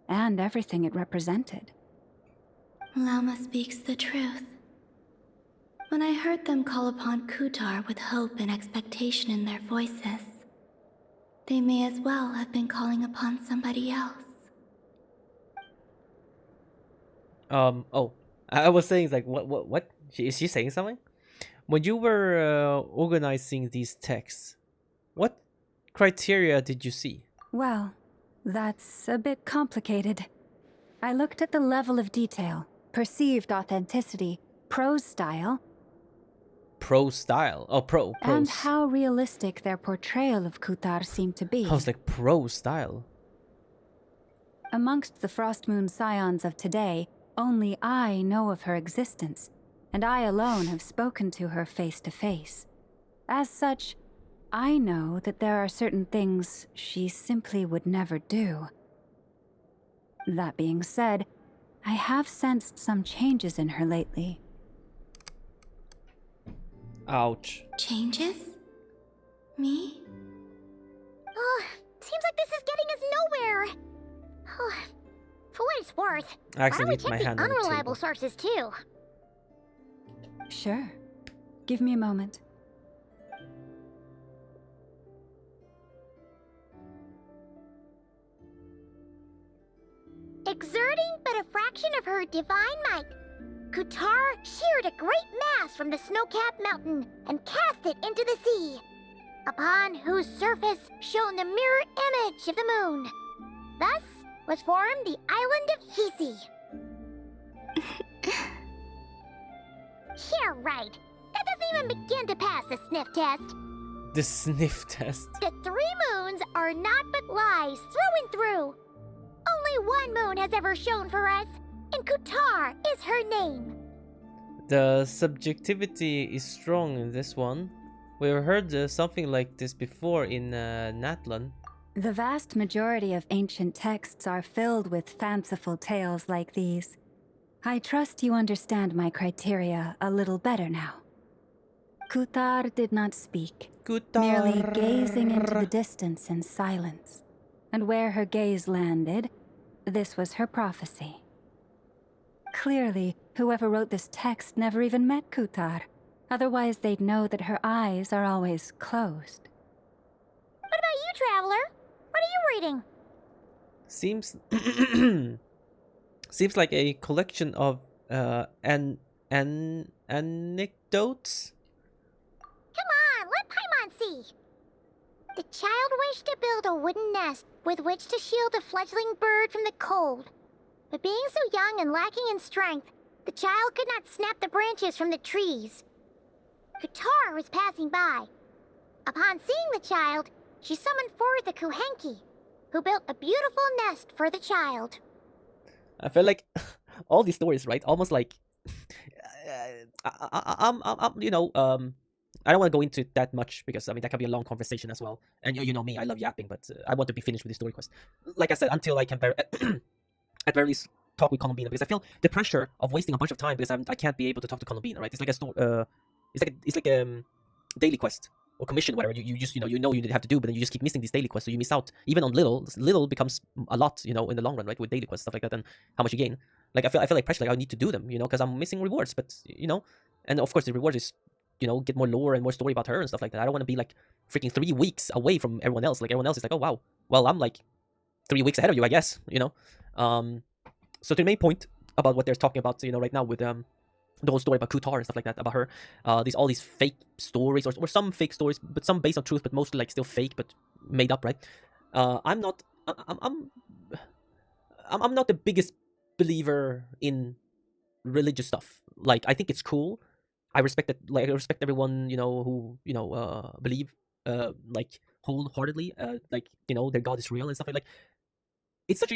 and everything it represented. Lama speaks the truth. When I heard them call upon Kutar with hope and expectation in their voices, they may as well have been calling upon somebody else. Oh, I was saying like what? Is she saying something? When you were organizing these texts, what criteria did you see? Well, that's a bit complicated. I looked at the level of detail, perceived authenticity, prose style. Prose style? Oh, prose. And how realistic their portrayal of Kutar seemed to be. I was like, prose style? Amongst the Frost Moon Scions of today, only I know of her existence, and I alone have spoken to her face to face. As such, I know that there are certain things she simply would never do. That being said, I have sensed some changes in her lately. Ouch. Changes? Me? Seems like this is getting us nowhere. For what it's worth, I actually why hit don't we my check hand the on the unreliable table. sources too? Sure. Give me a moment. Exerting but a fraction of her divine might, Kutar sheared a great mass from the snow-capped mountain and cast it into the sea, upon whose surface shone the mirror image of the moon. Thus was formed the island of Hisi. Yeah, right. That doesn't even begin to pass the sniff test. The sniff test. The 3 moons are not but lies through and through. Only one moon has ever shone for us, and Kutar is her name. The subjectivity is strong in this one. We've heard something like this before in Natlan. The vast majority of ancient texts are filled with fanciful tales like these. I trust you understand my criteria a little better now. Kutar did not speak, merely gazing into the distance in silence. And where her gaze landed, this was her prophecy. Clearly, whoever wrote this text never even met Kutar. Otherwise, they'd know that her eyes are always closed. What about you, Traveler? What are you reading? Seems seems like a collection of anecdotes. Come on, let Paimon see. The child wished to build a wooden nest with which to shield a fledgling bird from the cold. But being so young and lacking in strength, the child could not snap the branches from the trees. Kutar was passing by. Upon seeing the child, she summoned forward the Kuhenki, who built a beautiful nest for the child. I feel like all these stories, right? Almost like I don't want to go into it that much because I mean that can be a long conversation as well. And you know me, I love yapping, but I want to be finished with the story quest. Like I said, until I can at very least talk with Columbina, because I feel the pressure of wasting a bunch of time because I can't be able to talk to Columbina, right? It's like a it's like a daily quest or commission, whatever. You just you have to do, but then you just keep missing these daily quests, so you miss out even on little. Little becomes a lot, in the long run, right? With daily quests, stuff like that, and how much you gain. Like I feel like pressure, like I need to do them, because I'm missing rewards, but and of course the reward is get more lore and more story about her and stuff like that. I don't want to be like freaking 3 weeks away from everyone else. Like everyone else is like, oh wow, well I'm like 3 weeks ahead of you, I guess. So to the main point about what they're talking about, right now with the whole story about Kutar and stuff like that, about her, all these fake stories or some fake stories, but some based on truth, but mostly like still fake but made up, right? I'm not the biggest believer in religious stuff. Like I think it's cool. I respect that. Like I respect everyone, who believe like wholeheartedly, like their God is real and stuff like. It's a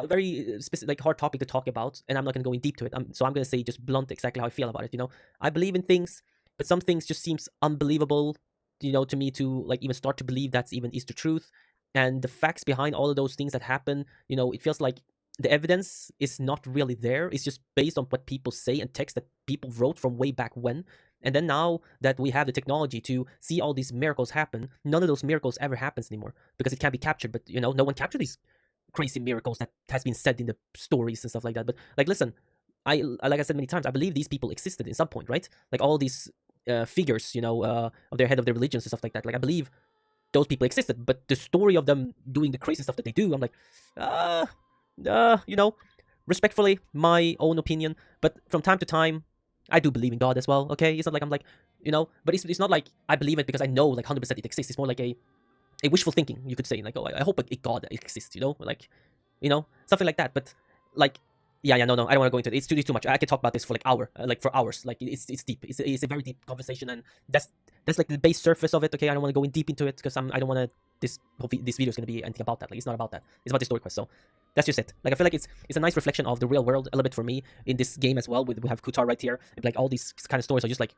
very specific, like hard topic to talk about, and I'm not gonna go in deep to it. So I'm gonna say just blunt exactly how I feel about it. I believe in things, but some things just seems unbelievable, to me to like even start to believe that's even is the truth, and the facts behind all of those things that happen. It feels like the evidence is not really there. It's just based on what people say and text that people wrote from way back when. And then now that we have the technology to see all these miracles happen, none of those miracles ever happens anymore because it can't be captured. But no one captured these crazy miracles that has been said in the stories and stuff like that. But like, listen, like I said many times, I believe these people existed in some point, right? Like all these figures, of their head of their religions and stuff like that. Like I believe those people existed, but the story of them doing the crazy stuff that they do, I'm like, respectfully, my own opinion, but from time to time, I do believe in God as well, okay? It's not like I'm like, but it's not like I believe it because I know like 100% it exists. It's more like a wishful thinking, you could say, like, oh, I hope a God exists, like, something like that. But like, no, I don't want to go into it. It's too much. I could talk about this for for hours. Like it's deep. It's a very deep conversation, and that's like the base surface of it. Okay, I don't want to go in deep into it because I don't want to. This video is going to be anything about that. Like it's not about that. It's about the story quest. So that's just it. Like I feel like it's a nice reflection of the real world element for me in this game as well. We have Kutar right here. And, like all these kind of stories are just like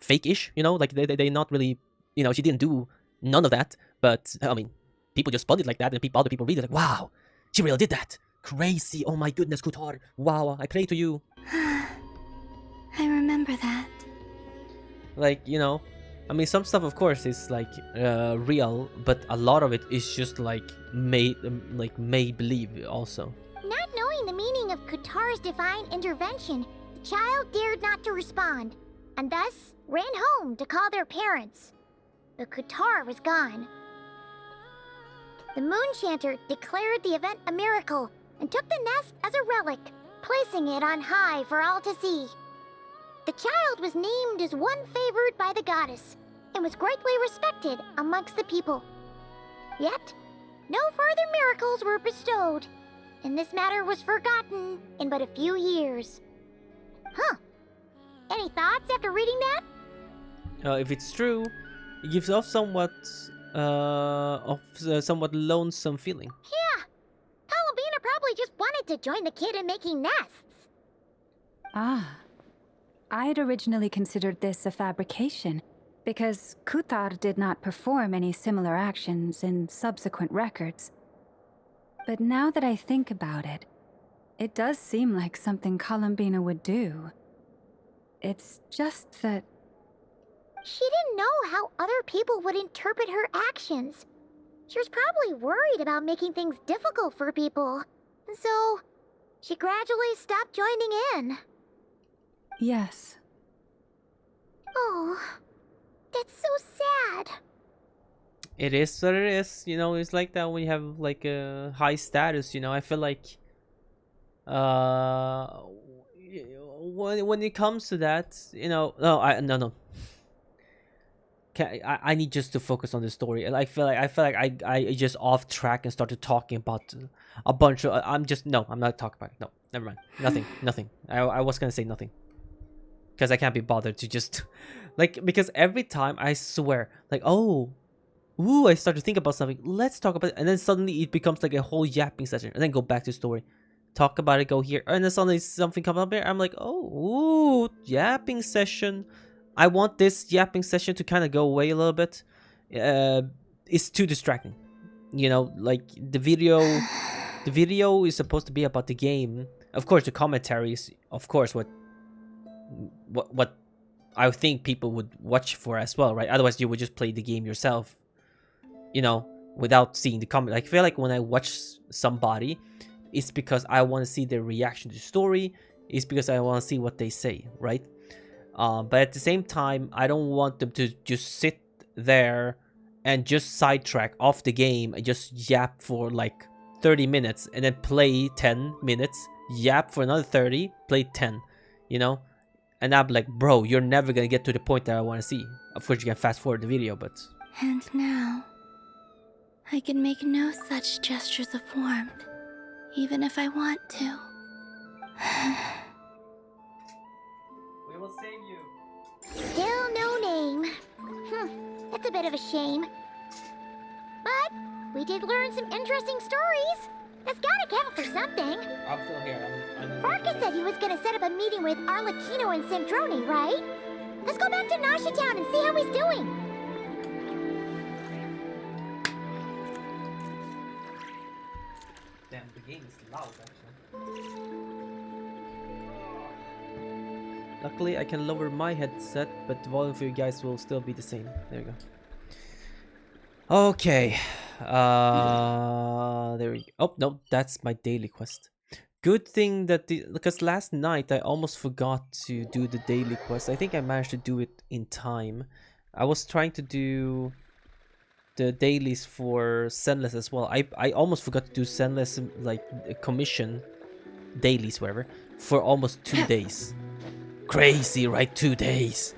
fake-ish. Like they not really. She didn't do none of that. But I mean, people just spun it like that, and other people read it like, wow, she really did that. Crazy. Oh my goodness, Kutar. Wow, I pray to you. I remember that. Like, I mean, some stuff, of course, is like real, but a lot of it is just like made believe also. Not knowing the meaning of Kutar's divine intervention, The child dared not to respond, and thus ran home to call their parents. The Qatar was gone. The Moonchanter declared the event a miracle and took the nest as a relic, placing it on high for all to see. The child was named as one favored by the goddess and was greatly respected amongst the people. Yet, no further miracles were bestowed, and this matter was forgotten in but a few years. Huh. Any thoughts after reading that? If it's true, it gives off somewhat somewhat lonesome feeling. Yeah. Columbina probably just wanted to join the kid in making nests. Ah. I'd originally considered this a fabrication, because Kutar did not perform any similar actions in subsequent records. But now that I think about it, it does seem like something Columbina would do. It's just that... She didn't know how other people would interpret her actions. She was probably worried about making things difficult for people. So, she gradually stopped joining in. Yes. Oh, that's so sad. It is what it is, you know. It's like that when you have like a high status, you know. I feel like when it comes to that, you know, no. I need just to focus on the story, and I feel like I just off track and started talking about a bunch of I'm not talking about it. No, never mind. Nothing. I was gonna say nothing because I can't be bothered to just like, because every time I swear like, oh, ooh, I start to think about something, let's talk about it, and then suddenly it becomes like a whole yapping session, and then go back to the story, talk about it, go here, and then suddenly something comes up here. I'm like, oh, ooh, yapping session. I want this yapping session to kind of go away a little bit. It's too distracting, you know. Like the video is supposed to be about the game. Of course, the commentary is, of course, what I think people would watch for as well, right? Otherwise, you would just play the game yourself, you know, without seeing the comment. I feel like when I watch somebody, it's because I want to see their reaction to the story. It's because I want to see what they say, right? But at the same time, I don't want them to just sit there and just sidetrack off the game and just yap for like 30 minutes and then play 10 minutes, yap for another 30, play 10, you know? And I'm like, bro, you're never gonna get to the point that I want to see. Of course, you can fast forward the video, but... And now, I can make no such gestures of warmth, even if I want to. We will save you. Still no name. That's a bit of a shame. But we did learn some interesting stories. That's gotta count for something. I'm still here. Marcus said he was gonna set up a meeting with Arlecchino and Sandrone, right? Let's go back to Nasha Town and see how he's doing. Damn, the game is loud, actually. Luckily, I can lower my headset, but the volume for you guys will still be the same. There we go. Okay. There we go. Oh, no, that's my daily quest. Good thing that because last night I almost forgot to do the daily quest. I think I managed to do it in time. I was trying to do the dailies for Zenless as well. I almost forgot to do Zenless, like commission dailies, whatever, for almost 2 days. Crazy, right? 2 days.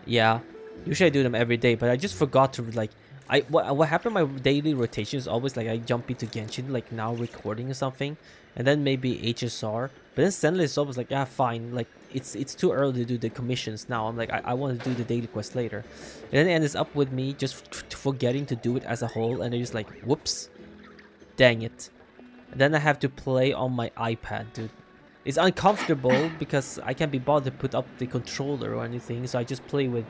Yeah. Usually I do them every day, but I just forgot to like. What happened? My daily rotation is always like I jump into Genshin, like now recording or something, and then maybe HSR. But then Zenless is always like, yeah, fine. Like it's too early to do the commissions now. I'm like, I want to do the daily quest later, and then it ends up with me just forgetting to do it as a whole, and I just like, whoops, dang it. And then I have to play on my iPad, dude. It's uncomfortable because I can't be bothered to put up the controller or anything, so I just play with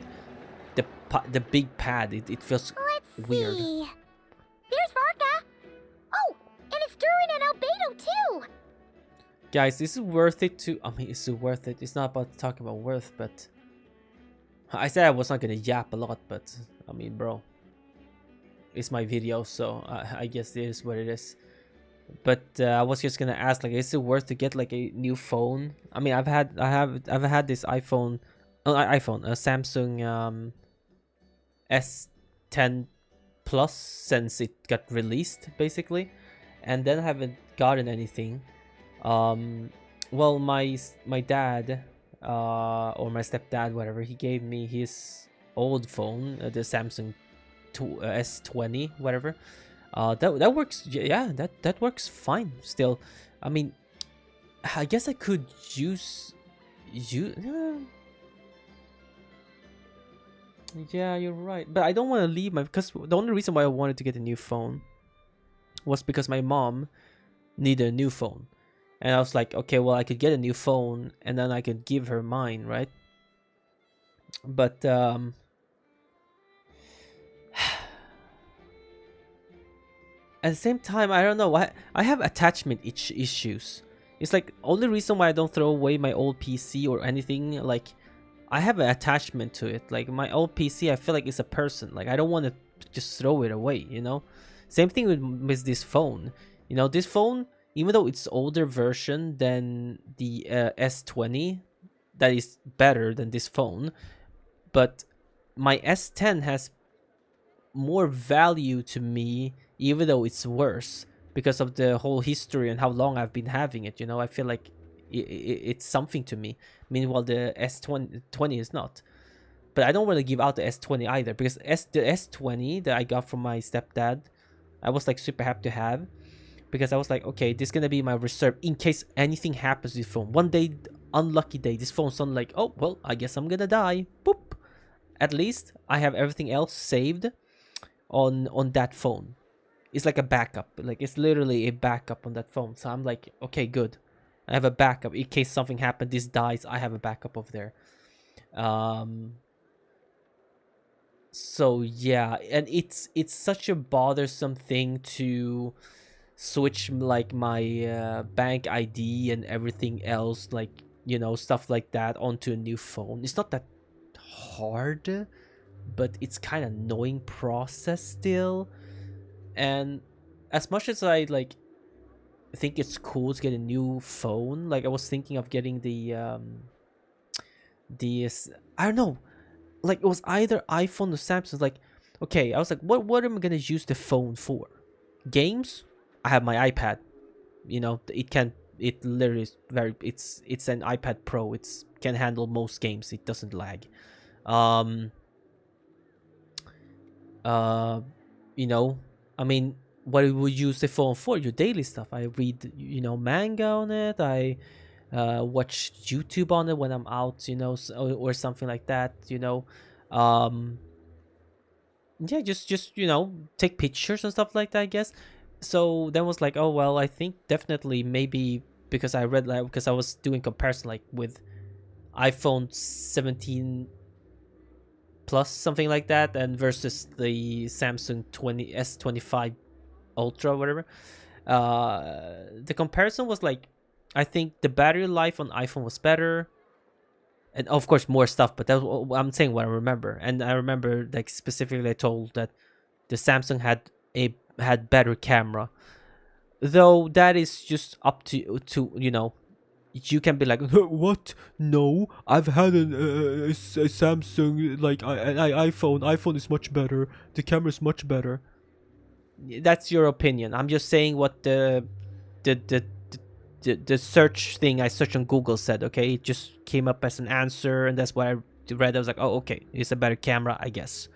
the big pad. It feels weird. See. There's Varka. Oh, and it's Durin and Albedo too. Guys, this is worth it to... I mean, it's worth it. It's not about talking about worth, but... I said I was not gonna yap a lot, but... I mean, bro. It's my video, so I guess it is what it is. But I was just gonna ask, like, is it worth to get like a new phone? I mean, I've had this iPhone, a Samsung S10 Plus since it got released, basically, and then I haven't gotten anything. Well, my dad, or my stepdad, whatever, he gave me his old phone, the Samsung S20, whatever. That works. Yeah, that works fine still. I mean, I guess I could use you. Yeah, you're right. But I don't want to leave because the only reason why I wanted to get a new phone was because my mom needed a new phone. And I was like, okay, well, I could get a new phone and then I could give her mine, right? But at the same time, I don't know. I have attachment issues. It's like only reason why I don't throw away my old PC or anything. Like, I have an attachment to it. Like my old PC, I feel like it's a person. Like I don't want to just throw it away. You know. Same thing with this phone. You know, this phone, even though it's older version than the S20, that is better than this phone. But my S10 has more value to me, even though it's worse, because of the whole history and how long I've been having it. You know, I feel like it's something to me. Meanwhile, the S20 is not. But I don't want to give out the S20 either, because the S20 that I got from my stepdad, I was like super happy to have, because I was like, okay, this is gonna be my reserve in case anything happens to this phone. One day, unlucky day, this phone's on like, oh well, I guess I'm gonna die. Boop. At least I have everything else saved on that phone. It's like a backup. Like it's literally a backup on that phone. So I'm like, okay, good. I have a backup in case something happens. This dies. I have a backup over there. So yeah, and it's such a bothersome thing to switch like my bank ID and everything else, like, you know, stuff like that onto a new phone. It's not that hard, but it's kind of annoying process still. And as much as I like think it's cool to get a new phone, like I was thinking of getting the I don't know, like it was either iPhone or Samsung. Like, okay, I was like, what am I gonna use the phone for? Games? I have my iPad. You know, it literally is it's an iPad Pro. It's can handle most games. It doesn't lag. You know, I mean, what would you use the phone for? Your daily stuff. I read, you know, manga on it. I watch YouTube on it when I'm out, you know, or something like that, you know. Yeah, just you know, take pictures and stuff like that, I guess. So then was like, oh well, I think definitely maybe, because I read, like, because I was doing comparison like with iPhone 17 Plus, something like that, and versus the Samsung S25 Ultra, whatever. The comparison was like, I think the battery life on iPhone was better, and of course more stuff. But that's what I'm saying, what I remember, and I remember like specifically I told that the Samsung had better camera, though that is just up to you know. You can be like, what? No, I've had a Samsung, like an iPhone. iPhone is much better. The camera is much better. That's your opinion. I'm just saying what the search thing I searched on Google said. Okay, it just came up as an answer, and that's what I read. I was like, oh, okay, it's a better camera, I guess.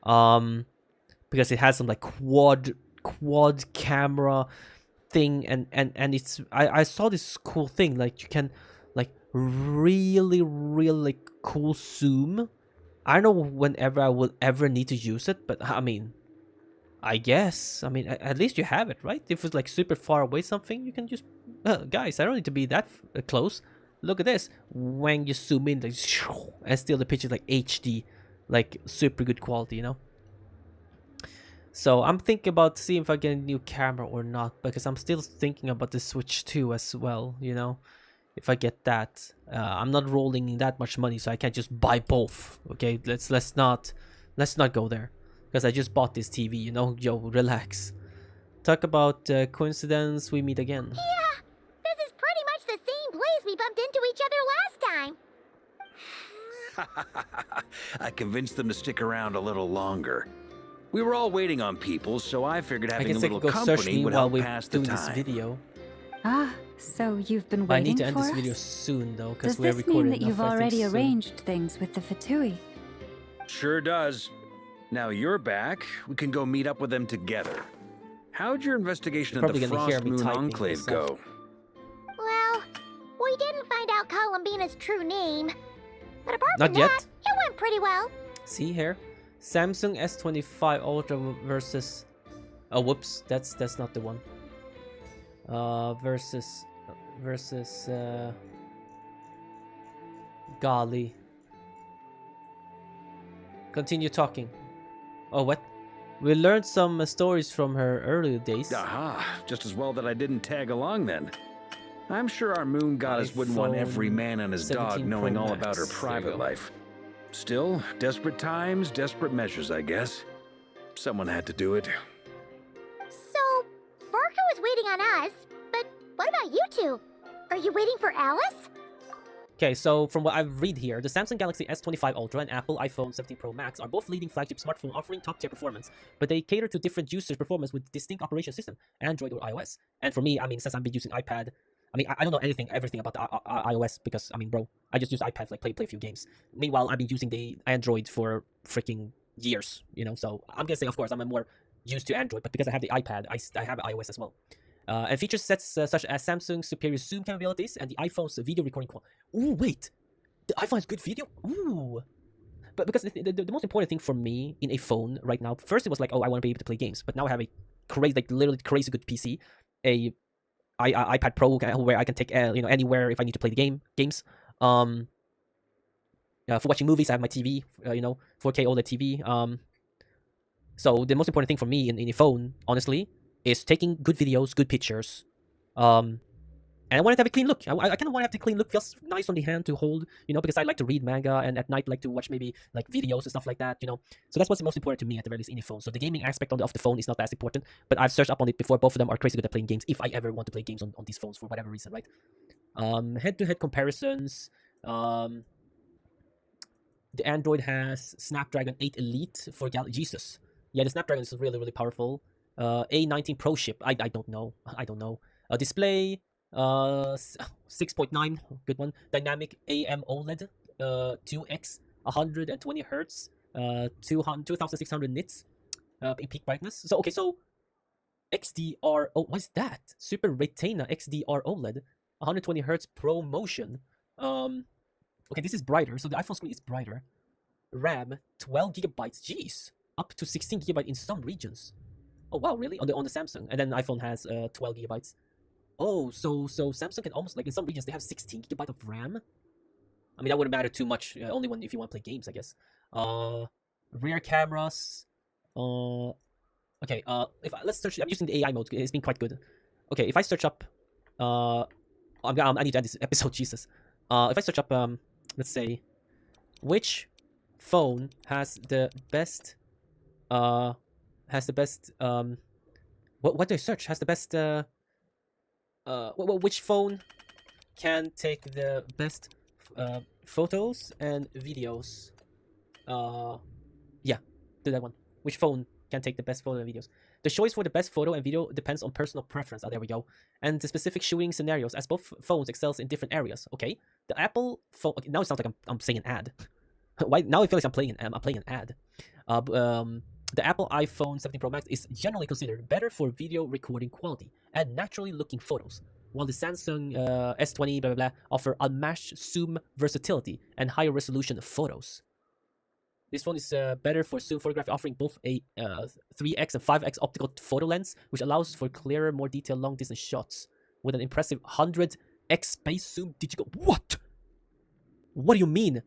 Because it has some like quad camera thing, and it's I saw this cool thing, like you can like really cool zoom. I don't know whenever I will ever need to use it, but I mean, I guess, I mean, at least you have it, right? If it's like super far away something, you can just guys, I don't need to be that close. Look at this. When you zoom in, like, and still the picture like HD, like super good quality, you know. So I'm thinking about seeing if I get a new camera or not, because I'm still thinking about the Switch 2 as well, you know. If I get that, I'm not rolling in that much money, so I can't just buy both. Okay, let's not go there, because I just bought this TV, you know. Yo, relax. Talk about coincidence we meet again. Yeah, this is pretty much the same place we bumped into each other last time. I convinced them to stick around a little longer. We were all waiting on people, so I figured I having a guess I little could go search company me would while help we pass do the this time. video. Ah, so you've been But I waiting need to end for this us? video soon though, because Does we're this mean recording that you've enough, I think, already soon. arranged things with the Fatui? Sure does. Now you're back, we can go meet up with them together. How'd your investigation You're of the probably gonna hear Frost me Moon typing Enclave myself. go? Well, we didn't find out Columbina's true name. But apart Not from yet. that, it went pretty well. See here, Samsung S25 Ultra versus. Oh, whoops, that's not the one. Versus golly. Continue talking. Oh, what? We learned some stories from her earlier days. Aha, just as well that I didn't tag along then. I'm sure our moon goddess wouldn't want every man and his dog 17 knowing Pro all about her Max. There you private go. life. Still, desperate times, desperate measures, I guess. Someone had to do it. So, Varka was waiting on us, but what about you two? Are you waiting for Alice? Okay, so from what I read here, the Samsung Galaxy S25 Ultra and Apple iPhone 17 Pro Max are both leading flagship smartphones offering top-tier performance, but they cater to different users' performance with distinct operation system, Android or iOS. And for me, I mean, since I've been using iPad, I mean, I don't know everything about the iOS because, I mean, bro, I just use iPad to like, play a few games. Meanwhile, I've been using the Android for freaking years, you know, so I'm gonna say, of course, I'm more used to Android, but because I have the iPad, I have iOS as well. And feature sets such as Samsung's superior zoom capabilities and the iPhone's video recording quality. Ooh, wait, the iPhone has good video? Ooh. But because the most important thing for me in a phone right now, first it was like, oh, I want to be able to play games, but now I have a crazy, like literally crazy good PC, a iPad Pro where I can take you know, anywhere if I need to play the games. For watching movies, I have my TV, you know, 4K OLED TV. So the most important thing for me in a phone, honestly, is taking good videos, good pictures, and I want it to have a clean look. I kind of want to have the clean look, feels nice on the hand to hold, you know, because I like to read manga and at night like to watch maybe like videos and stuff like that, you know. So that's what's most important to me at the very least in a phone. So the gaming aspect of the phone is not as important, but I've searched up on it before. Both of them are crazy good at playing games if I ever want to play games on these phones for whatever reason, right? Head-to-head comparisons. The Android has Snapdragon 8 Elite for Jesus. Yeah, the Snapdragon is really, really powerful. A19 Pro chip. I don't know. Display. 6.9. Good one. Dynamic AMOLED. 2x. 120 hertz. 2600 nits. In peak brightness. So okay, so XDR. Oh, what's that? Super Retina XDR OLED. 120 hertz Pro Motion. Okay, this is brighter. So the iPhone screen is brighter. RAM 12 gigabytes. Jeez, up to 16 gigabytes in some regions. Oh wow, really? On the Samsung, and then iPhone has 12 gigabytes. Oh, so Samsung can almost like in some regions they have 16 gigabytes of RAM. I mean that wouldn't matter too much. Only when if you want to play games, I guess. Rear cameras. Okay. Let's search. I'm using the AI mode. It's been quite good. Okay, if I search up, I need to end this episode. Jesus. If I search up, let's say, which phone has the best, what do I search? Has the best, which phone can take the best, photos and videos? Yeah, do that one. Which phone can take the best photo and videos? The choice for the best photo and video depends on personal preference. There we go. And the specific shooting scenarios, as both phones excels in different areas. Okay. The Apple phone. Okay, now it sounds like I'm saying an ad. Why now it feels like I'm playing an ad. The Apple iPhone 17 Pro Max is generally considered better for video recording quality and naturally looking photos, while the Samsung S20 blah blah blah offer unmatched zoom versatility and higher resolution photos. This phone is better for zoom photography, offering both a 3x and 5x optical photo lens, which allows for clearer, more detailed long-distance shots with an impressive 100x space zoom digital. What? What do you mean?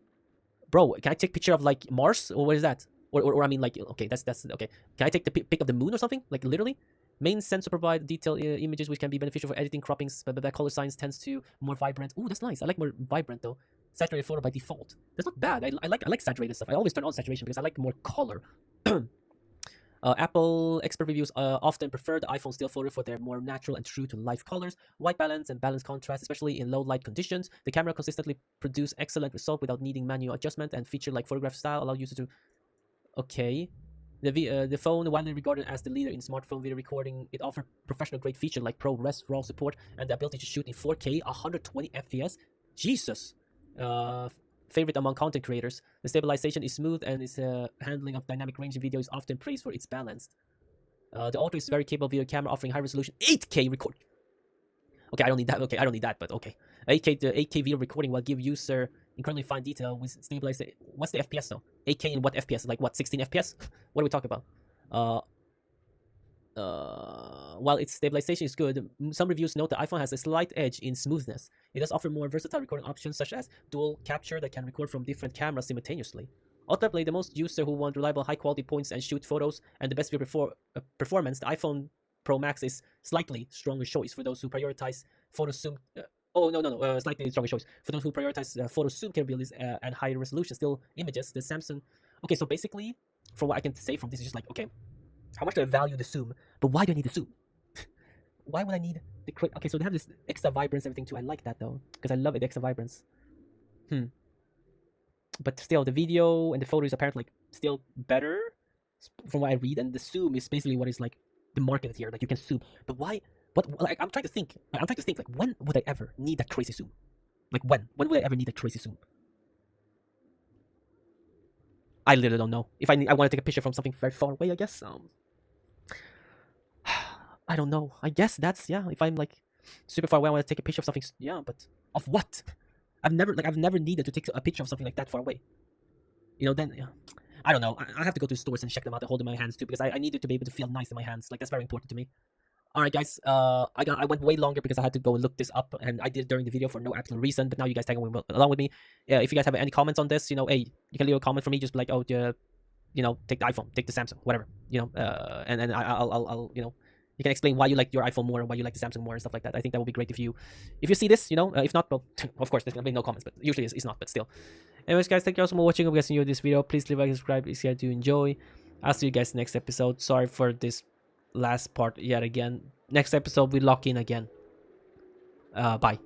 Bro, can I take a picture of like Mars? Or what is that? Or I mean like, okay, that's okay. Can I take the pic of the moon or something? Like literally? Main sensor provide detailed images which can be beneficial for editing, croppings, but that color science tends to more vibrant. Ooh, that's nice. I like more vibrant though. Saturated photo by default. That's not bad. I like saturated stuff. I always turn on saturation because I like more color. Apple expert reviews often prefer the iPhone still photo for their more natural and true to life colors, white balance, and balanced contrast, especially in low light conditions. The camera consistently produces excellent results without needing manual adjustment, and feature like photograph style allow users to. Okay. The phone, widely regarded as the leader in smartphone video recording, it offers professional grade features like ProRes RAW support and the ability to shoot in 4K, 120 FPS. Jesus! Favorite among content creators. The stabilization is smooth and its handling of dynamic range in video is often praised for its balance. The Auto is very capable video camera offering high resolution 8K record. Okay, I don't need that. Okay, I don't need that, but okay. 8K video recording will give user incredibly fine detail with stabilization. What's the FPS though? 8K in what FPS? Like what? 16 FPS? What are we talking about? While its stabilization is good, some reviews note the iPhone has a slight edge in smoothness. It does offer more versatile recording options such as dual capture that can record from different cameras simultaneously. Ultimately, the most user who want reliable high-quality points and shoot photos and the best video performance, the iPhone Pro Max is slightly stronger choice for those who prioritize photo zoom. Slightly stronger choice for those who prioritize photo zoom capabilities and higher resolution still images. The Samsung. Okay, so basically, from what I can say from this, is just like, okay, how much do I value the zoom? But why do I need the zoom? Why would I need the okay, so they have this extra vibrance and everything too. I like that though, because I love it, extra vibrance. But still, the video and the photo is apparently like still better from what I read, and the zoom is basically what is like the market here. Like you can zoom, but why? What? Like I'm trying to think. Like when would I ever need that crazy zoom? Like when? When would I ever need that crazy zoom? I literally don't know. If I want to take a picture from something very far away, I guess. I don't know. I guess that's, yeah. If I'm like super far away, I want to take a picture of something. Yeah, but of what? I've never needed to take a picture of something like that far away. You know, then, yeah. I don't know. I have to go to the stores and check them out and hold them in my hands too, because I needed to be able to feel nice in my hands. Like that's very important to me. All right, guys. I went way longer because I had to go look this up, and I did it during the video for no absolute reason. But now you guys tagging along with me. Yeah, if you guys have any comments on this, you know, hey, you can leave a comment for me. Just be like, oh, you know, take the iPhone, take the Samsung, whatever. You know, and I'll you know, you can explain why you like your iPhone more and why you like the Samsung more and stuff like that. I think that would be great if you see this. You know, if not, well, of course there's gonna be no comments, but usually it's not. But still. Anyways, guys, thank you all so much for watching. Hope you guys enjoyed this video. Please leave a like, subscribe if you do enjoy. I'll see you guys next episode. Sorry for this last part yet again. Next episode we lock in again. Bye.